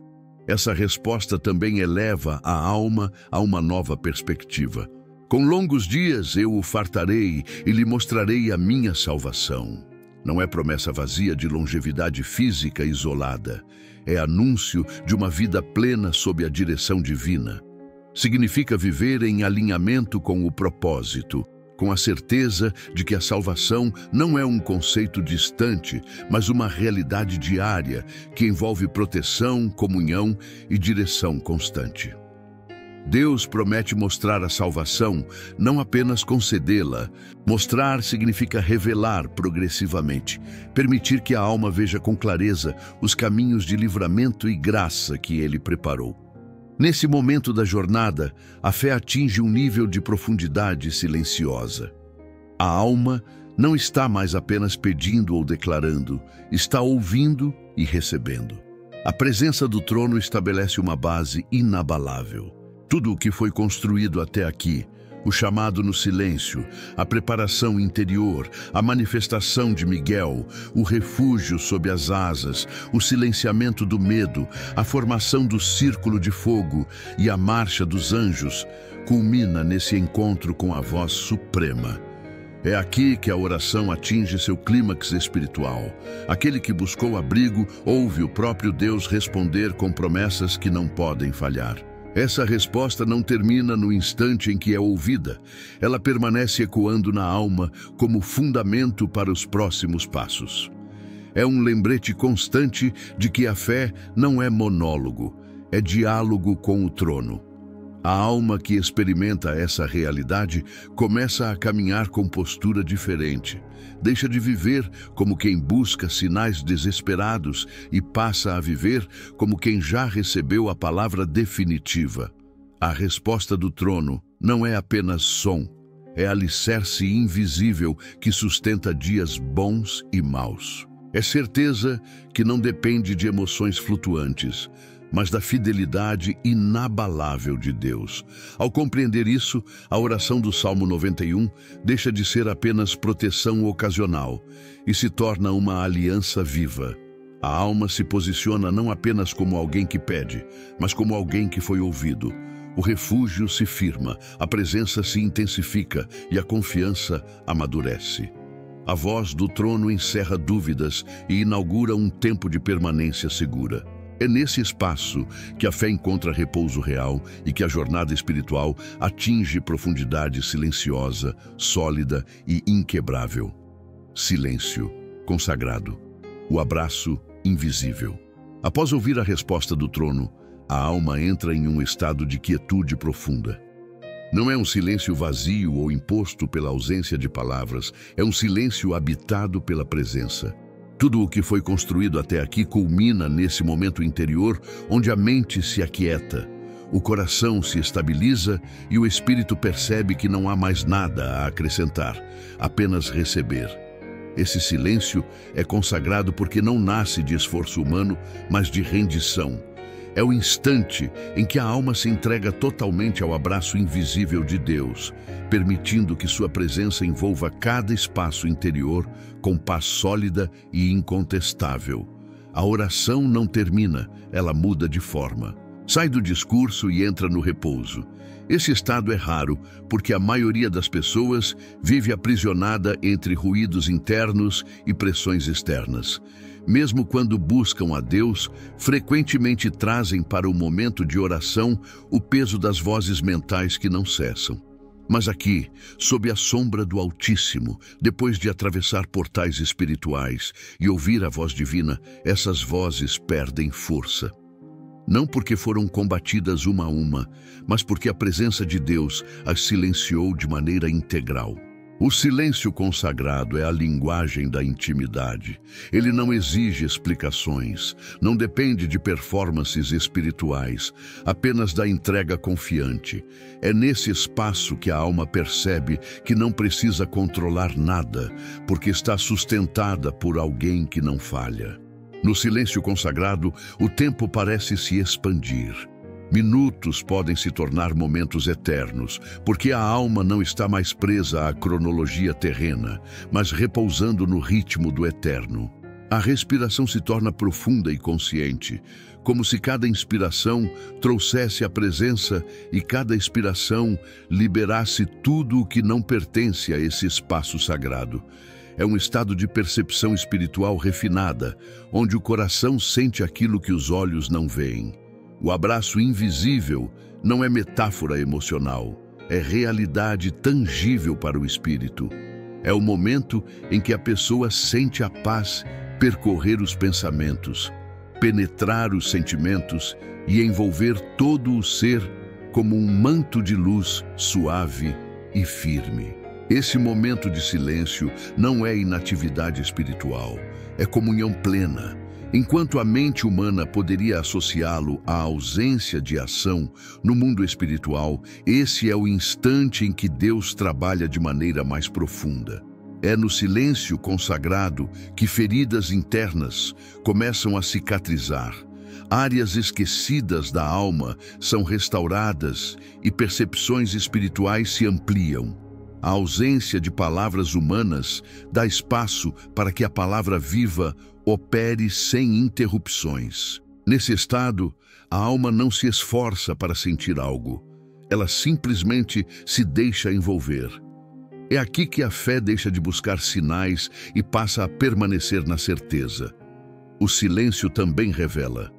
Essa resposta também eleva a alma a uma nova perspectiva. Com longos dias eu o fartarei e lhe mostrarei a minha salvação. Não é promessa vazia de longevidade física isolada. É anúncio de uma vida plena sob a direção divina. Significa viver em alinhamento com o propósito, com a certeza de que a salvação não é um conceito distante, mas uma realidade diária que envolve proteção, comunhão e direção constante. Deus promete mostrar a salvação, não apenas concedê-la. Mostrar significa revelar progressivamente, permitir que a alma veja com clareza os caminhos de livramento e graça que Ele preparou. Nesse momento da jornada, a fé atinge um nível de profundidade silenciosa. A alma não está mais apenas pedindo ou declarando, está ouvindo e recebendo. A presença do trono estabelece uma base inabalável. Tudo o que foi construído até aqui, o chamado no silêncio, a preparação interior, a manifestação de Miguel, o refúgio sob as asas, o silenciamento do medo, a formação do círculo de fogo e a marcha dos anjos, culmina nesse encontro com a voz suprema. É aqui que a oração atinge seu clímax espiritual. Aquele que buscou abrigo ouve o próprio Deus responder com promessas que não podem falhar. Essa resposta não termina no instante em que é ouvida. Ela permanece ecoando na alma como fundamento para os próximos passos. É um lembrete constante de que a fé não é monólogo, é diálogo com o trono. A alma que experimenta essa realidade começa a caminhar com postura diferente. Deixa de viver como quem busca sinais desesperados e passa a viver como quem já recebeu a palavra definitiva. A resposta do trono não é apenas som, é alicerce invisível que sustenta dias bons e maus. É certeza que não depende de emoções flutuantes, mas da fidelidade inabalável de Deus. Ao compreender isso, a oração do Salmo 91 deixa de ser apenas proteção ocasional e se torna uma aliança viva. A alma se posiciona não apenas como alguém que pede, mas como alguém que foi ouvido. O refúgio se firma, a presença se intensifica e a confiança amadurece. A voz do trono encerra dúvidas e inaugura um tempo de permanência segura. É nesse espaço que a fé encontra repouso real e que a jornada espiritual atinge profundidade silenciosa, sólida e inquebrável. Silêncio consagrado. O abraço invisível. Após ouvir a resposta do trono, a alma entra em um estado de quietude profunda. Não é um silêncio vazio ou imposto pela ausência de palavras, é um silêncio habitado pela presença. Tudo o que foi construído até aqui culmina nesse momento interior onde a mente se aquieta, o coração se estabiliza e o espírito percebe que não há mais nada a acrescentar, apenas receber. Esse silêncio é consagrado porque não nasce de esforço humano, mas de rendição. É o instante em que a alma se entrega totalmente ao abraço invisível de Deus, permitindo que sua presença envolva cada espaço interior com paz sólida e incontestável. A oração não termina, ela muda de forma. Sai do discurso e entra no repouso. Esse estado é raro, porque a maioria das pessoas vive aprisionada entre ruídos internos e pressões externas. Mesmo quando buscam a Deus, frequentemente trazem para o momento de oração o peso das vozes mentais que não cessam. Mas aqui, sob a sombra do Altíssimo, depois de atravessar portais espirituais e ouvir a voz divina, essas vozes perdem força. Não porque foram combatidas uma a uma, mas porque a presença de Deus as silenciou de maneira integral. O silêncio consagrado é a linguagem da intimidade. Ele não exige explicações, não depende de performances espirituais, apenas da entrega confiante. É nesse espaço que a alma percebe que não precisa controlar nada, porque está sustentada por alguém que não falha. No silêncio consagrado, o tempo parece se expandir. Minutos podem se tornar momentos eternos, porque a alma não está mais presa à cronologia terrena, mas repousando no ritmo do eterno. A respiração se torna profunda e consciente, como se cada inspiração trouxesse a presença e cada expiração liberasse tudo o que não pertence a esse espaço sagrado. É um estado de percepção espiritual refinada, onde o coração sente aquilo que os olhos não veem. O abraço invisível não é metáfora emocional, é realidade tangível para o espírito. É o momento em que a pessoa sente a paz percorrer os pensamentos, penetrar os sentimentos e envolver todo o ser como um manto de luz suave e firme. Esse momento de silêncio não é inatividade espiritual, é comunhão plena. Enquanto a mente humana poderia associá-lo à ausência de ação, no mundo espiritual, esse é o instante em que Deus trabalha de maneira mais profunda. É no silêncio consagrado que feridas internas começam a cicatrizar. Áreas esquecidas da alma são restauradas e percepções espirituais se ampliam. A ausência de palavras humanas dá espaço para que a palavra viva opere sem interrupções. Nesse estado, a alma não se esforça para sentir algo. Ela simplesmente se deixa envolver. É aqui que a fé deixa de buscar sinais e passa a permanecer na certeza. O silêncio também revela.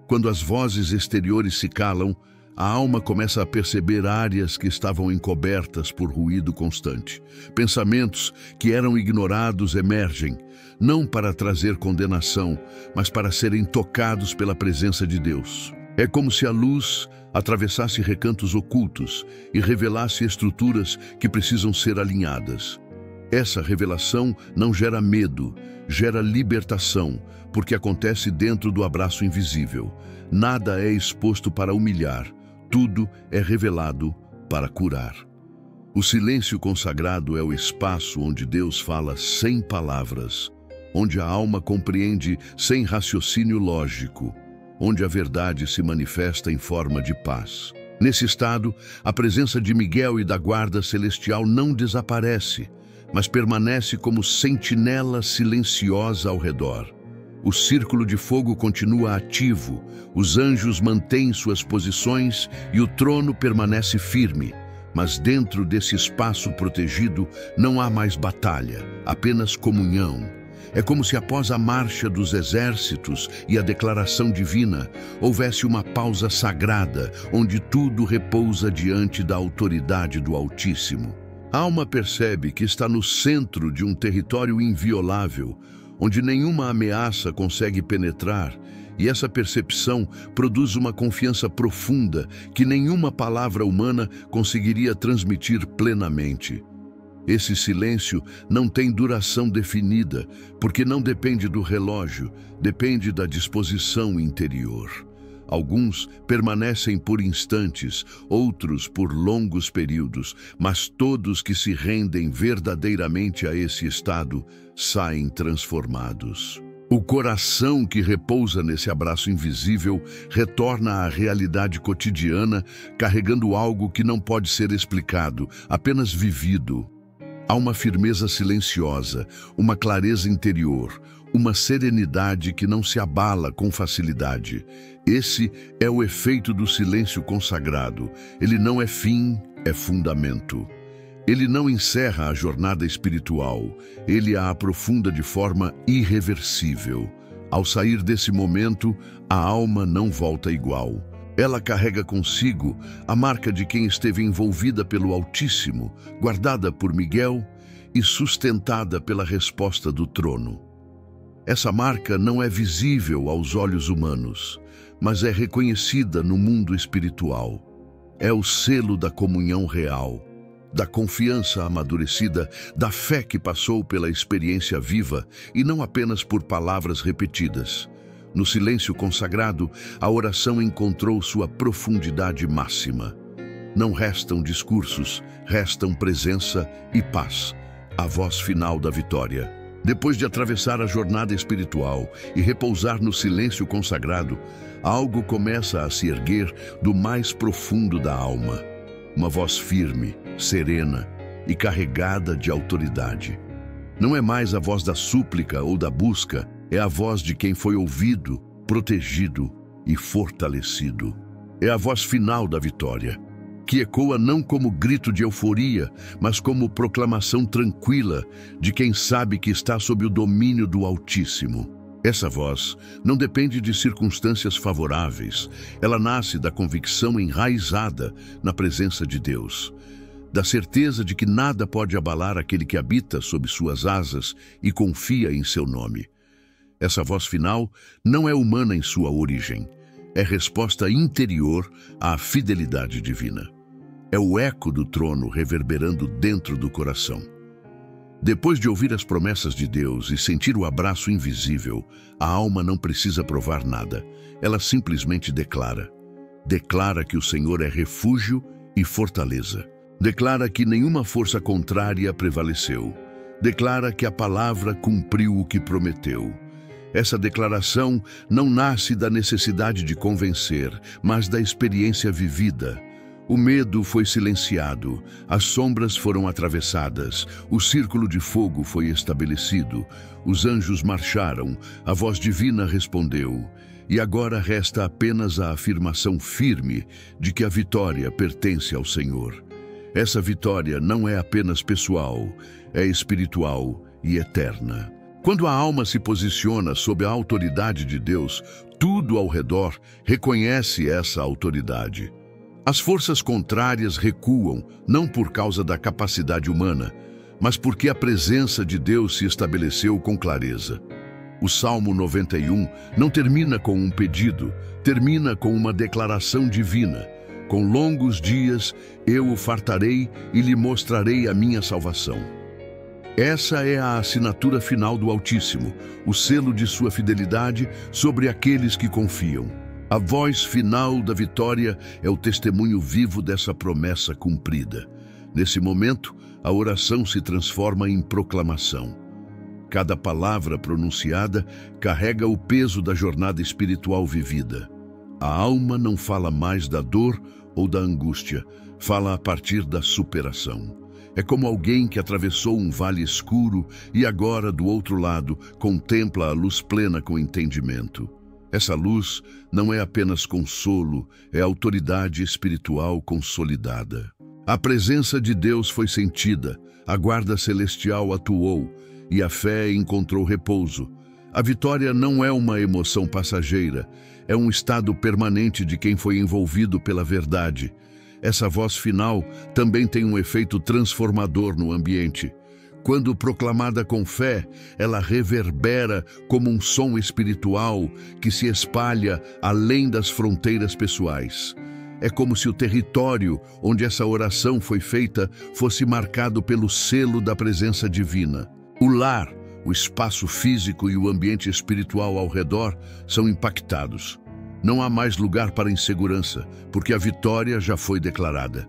Quando as vozes exteriores se calam, a alma começa a perceber áreas que estavam encobertas por ruído constante. Pensamentos que eram ignorados emergem, não para trazer condenação, mas para serem tocados pela presença de Deus. É como se a luz atravessasse recantos ocultos e revelasse estruturas que precisam ser alinhadas. Essa revelação não gera medo, gera libertação, porque acontece dentro do abraço invisível. Nada é exposto para humilhar, tudo é revelado para curar. O silêncio consagrado é o espaço onde Deus fala sem palavras, onde a alma compreende sem raciocínio lógico, onde a verdade se manifesta em forma de paz. Nesse estado, a presença de Miguel e da guarda celestial não desaparece, mas permanece como sentinela silenciosa ao redor. O círculo de fogo continua ativo, os anjos mantêm suas posições e o trono permanece firme, Mas dentro desse espaço protegido não há mais batalha, apenas comunhão. É como se após a marcha dos exércitos e a declaração divina, houvesse uma pausa sagrada, onde tudo repousa diante da autoridade do Altíssimo. A alma percebe que está no centro de um território inviolável, onde nenhuma ameaça consegue penetrar, e essa percepção produz uma confiança profunda que nenhuma palavra humana conseguiria transmitir plenamente. Esse silêncio não tem duração definida, porque não depende do relógio, depende da disposição interior. Alguns permanecem por instantes, outros por longos períodos, mas todos que se rendem verdadeiramente a esse estado saem transformados. O coração que repousa nesse abraço invisível retorna à realidade cotidiana, carregando algo que não pode ser explicado, apenas vivido. Há uma firmeza silenciosa, uma clareza interior, uma serenidade que não se abala com facilidade. Esse é o efeito do silêncio consagrado. Ele não é fim, é fundamento. Ele não encerra a jornada espiritual, ele a aprofunda de forma irreversível. Ao sair desse momento, a alma não volta igual. Ela carrega consigo a marca de quem esteve envolvida pelo Altíssimo, guardada por Miguel e sustentada pela resposta do trono. Essa marca não é visível aos olhos humanos, mas é reconhecida no mundo espiritual. É o selo da comunhão real, da confiança amadurecida, da fé que passou pela experiência viva e não apenas por palavras repetidas. No silêncio consagrado, a oração encontrou sua profundidade máxima. Não restam discursos, restam presença e paz, a voz final da vitória. Depois de atravessar a jornada espiritual e repousar no silêncio consagrado, algo começa a se erguer do mais profundo da alma. Uma voz firme, serena e carregada de autoridade. Não é mais a voz da súplica ou da busca, é a voz de quem foi ouvido, protegido e fortalecido. É a voz final da vitória, que ecoa não como grito de euforia, mas como proclamação tranquila de quem sabe que está sob o domínio do Altíssimo. Essa voz não depende de circunstâncias favoráveis, ela nasce da convicção enraizada na presença de Deus, da certeza de que nada pode abalar aquele que habita sob suas asas e confia em seu nome. Essa voz final não é humana em sua origem, é resposta interior à fidelidade divina. É o eco do trono reverberando dentro do coração. Depois de ouvir as promessas de Deus e sentir o abraço invisível, a alma não precisa provar nada. Ela simplesmente declara. Declara que o Senhor é refúgio e fortaleza. Declara que nenhuma força contrária prevaleceu. Declara que a palavra cumpriu o que prometeu. Essa declaração não nasce da necessidade de convencer, mas da experiência vivida. O medo foi silenciado, as sombras foram atravessadas, o círculo de fogo foi estabelecido, os anjos marcharam, a voz divina respondeu, e agora resta apenas a afirmação firme de que a vitória pertence ao Senhor. Essa vitória não é apenas pessoal, é espiritual e eterna. Quando a alma se posiciona sob a autoridade de Deus, tudo ao redor reconhece essa autoridade. As forças contrárias recuam, não por causa da capacidade humana, mas porque a presença de Deus se estabeleceu com clareza. O Salmo 91 não termina com um pedido, termina com uma declaração divina. Com longos dias eu o fartarei e lhe mostrarei a minha salvação. Essa é a assinatura final do Altíssimo, o selo de sua fidelidade sobre aqueles que confiam. A voz final da vitória é o testemunho vivo dessa promessa cumprida. Nesse momento, a oração se transforma em proclamação. Cada palavra pronunciada carrega o peso da jornada espiritual vivida. A alma não fala mais da dor ou da angústia, fala a partir da superação. É como alguém que atravessou um vale escuro e agora, do outro lado, contempla a luz plena com entendimento. Essa luz não é apenas consolo, é autoridade espiritual consolidada. A presença de Deus foi sentida, a guarda celestial atuou e a fé encontrou repouso. A vitória não é uma emoção passageira, é um estado permanente de quem foi envolvido pela verdade. Essa voz final também tem um efeito transformador no ambiente. Quando proclamada com fé, ela reverbera como um som espiritual que se espalha além das fronteiras pessoais. É como se o território onde essa oração foi feita fosse marcado pelo selo da presença divina. O lar, o espaço físico e o ambiente espiritual ao redor são impactados. Não há mais lugar para insegurança, porque a vitória já foi declarada.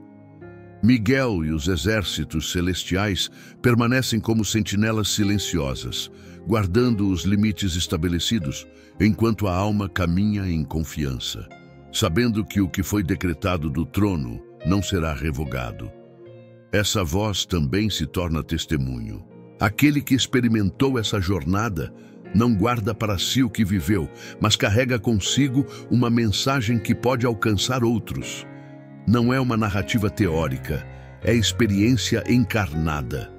Miguel e os exércitos celestiais permanecem como sentinelas silenciosas, guardando os limites estabelecidos, enquanto a alma caminha em confiança, sabendo que o que foi decretado do trono não será revogado. Essa voz também se torna testemunho. Aquele que experimentou essa jornada não guarda para si o que viveu, mas carrega consigo uma mensagem que pode alcançar outros. Não é uma narrativa teórica, é experiência encarnada.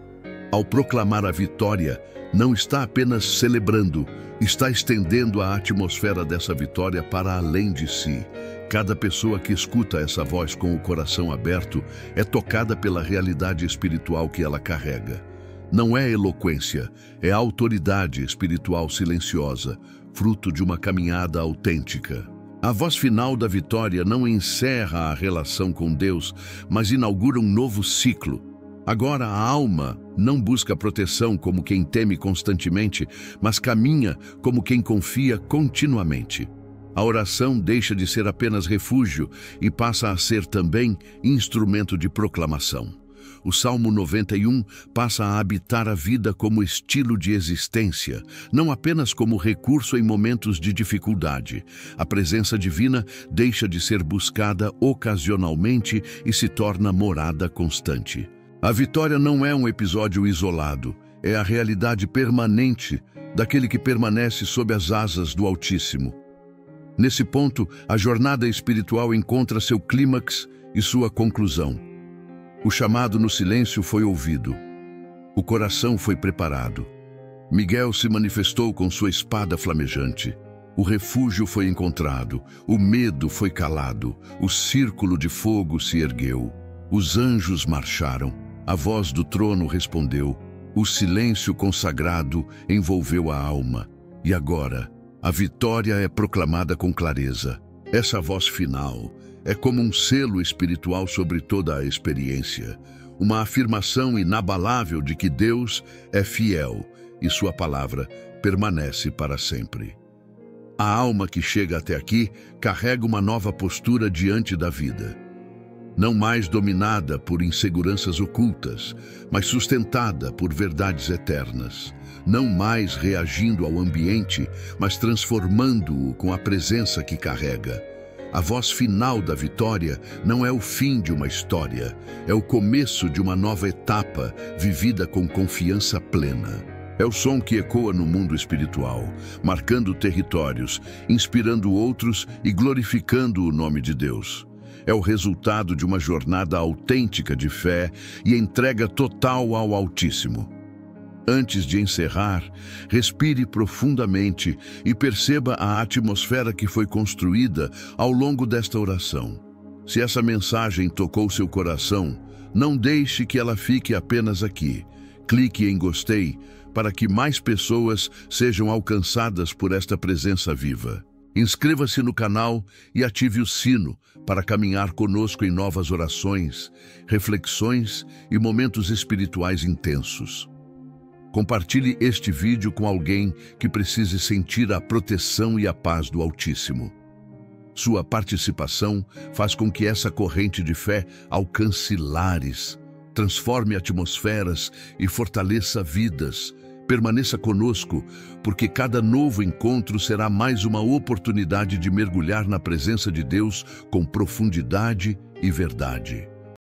Ao proclamar a vitória, não está apenas celebrando, está estendendo a atmosfera dessa vitória para além de si. Cada pessoa que escuta essa voz com o coração aberto é tocada pela realidade espiritual que ela carrega. Não é eloquência, é autoridade espiritual silenciosa, fruto de uma caminhada autêntica. A voz final da vitória não encerra a relação com Deus, mas inaugura um novo ciclo. Agora a alma não busca proteção como quem teme constantemente, mas caminha como quem confia continuamente. A oração deixa de ser apenas refúgio e passa a ser também instrumento de proclamação. O Salmo 91 passa a habitar a vida como estilo de existência, não apenas como recurso em momentos de dificuldade. A presença divina deixa de ser buscada ocasionalmente e se torna morada constante. A vitória não é um episódio isolado, é a realidade permanente daquele que permanece sob as asas do Altíssimo. Nesse ponto, a jornada espiritual encontra seu clímax e sua conclusão. O chamado no silêncio foi ouvido. O coração foi preparado. Miguel se manifestou com sua espada flamejante. O refúgio foi encontrado. O medo foi calado. O círculo de fogo se ergueu. Os anjos marcharam. A voz do trono respondeu. O silêncio consagrado envolveu a alma. E agora, a vitória é proclamada com clareza. Essa voz final é como um selo espiritual sobre toda a experiência, uma afirmação inabalável de que Deus é fiel e sua palavra permanece para sempre. A alma que chega até aqui carrega uma nova postura diante da vida. Não mais dominada por inseguranças ocultas, mas sustentada por verdades eternas. Não mais reagindo ao ambiente, mas transformando-o com a presença que carrega. A voz final da vitória não é o fim de uma história, é o começo de uma nova etapa vivida com confiança plena. É o som que ecoa no mundo espiritual, marcando territórios, inspirando outros e glorificando o nome de Deus. É o resultado de uma jornada autêntica de fé e entrega total ao Altíssimo. Antes de encerrar, respire profundamente e perceba a atmosfera que foi construída ao longo desta oração. Se essa mensagem tocou seu coração, não deixe que ela fique apenas aqui. Clique em gostei para que mais pessoas sejam alcançadas por esta presença viva. Inscreva-se no canal e ative o sino para caminhar conosco em novas orações, reflexões e momentos espirituais intensos. Compartilhe este vídeo com alguém que precise sentir a proteção e a paz do Altíssimo. Sua participação faz com que essa corrente de fé alcance lares, transforme atmosferas e fortaleça vidas. Permaneça conosco, porque cada novo encontro será mais uma oportunidade de mergulhar na presença de Deus com profundidade e verdade.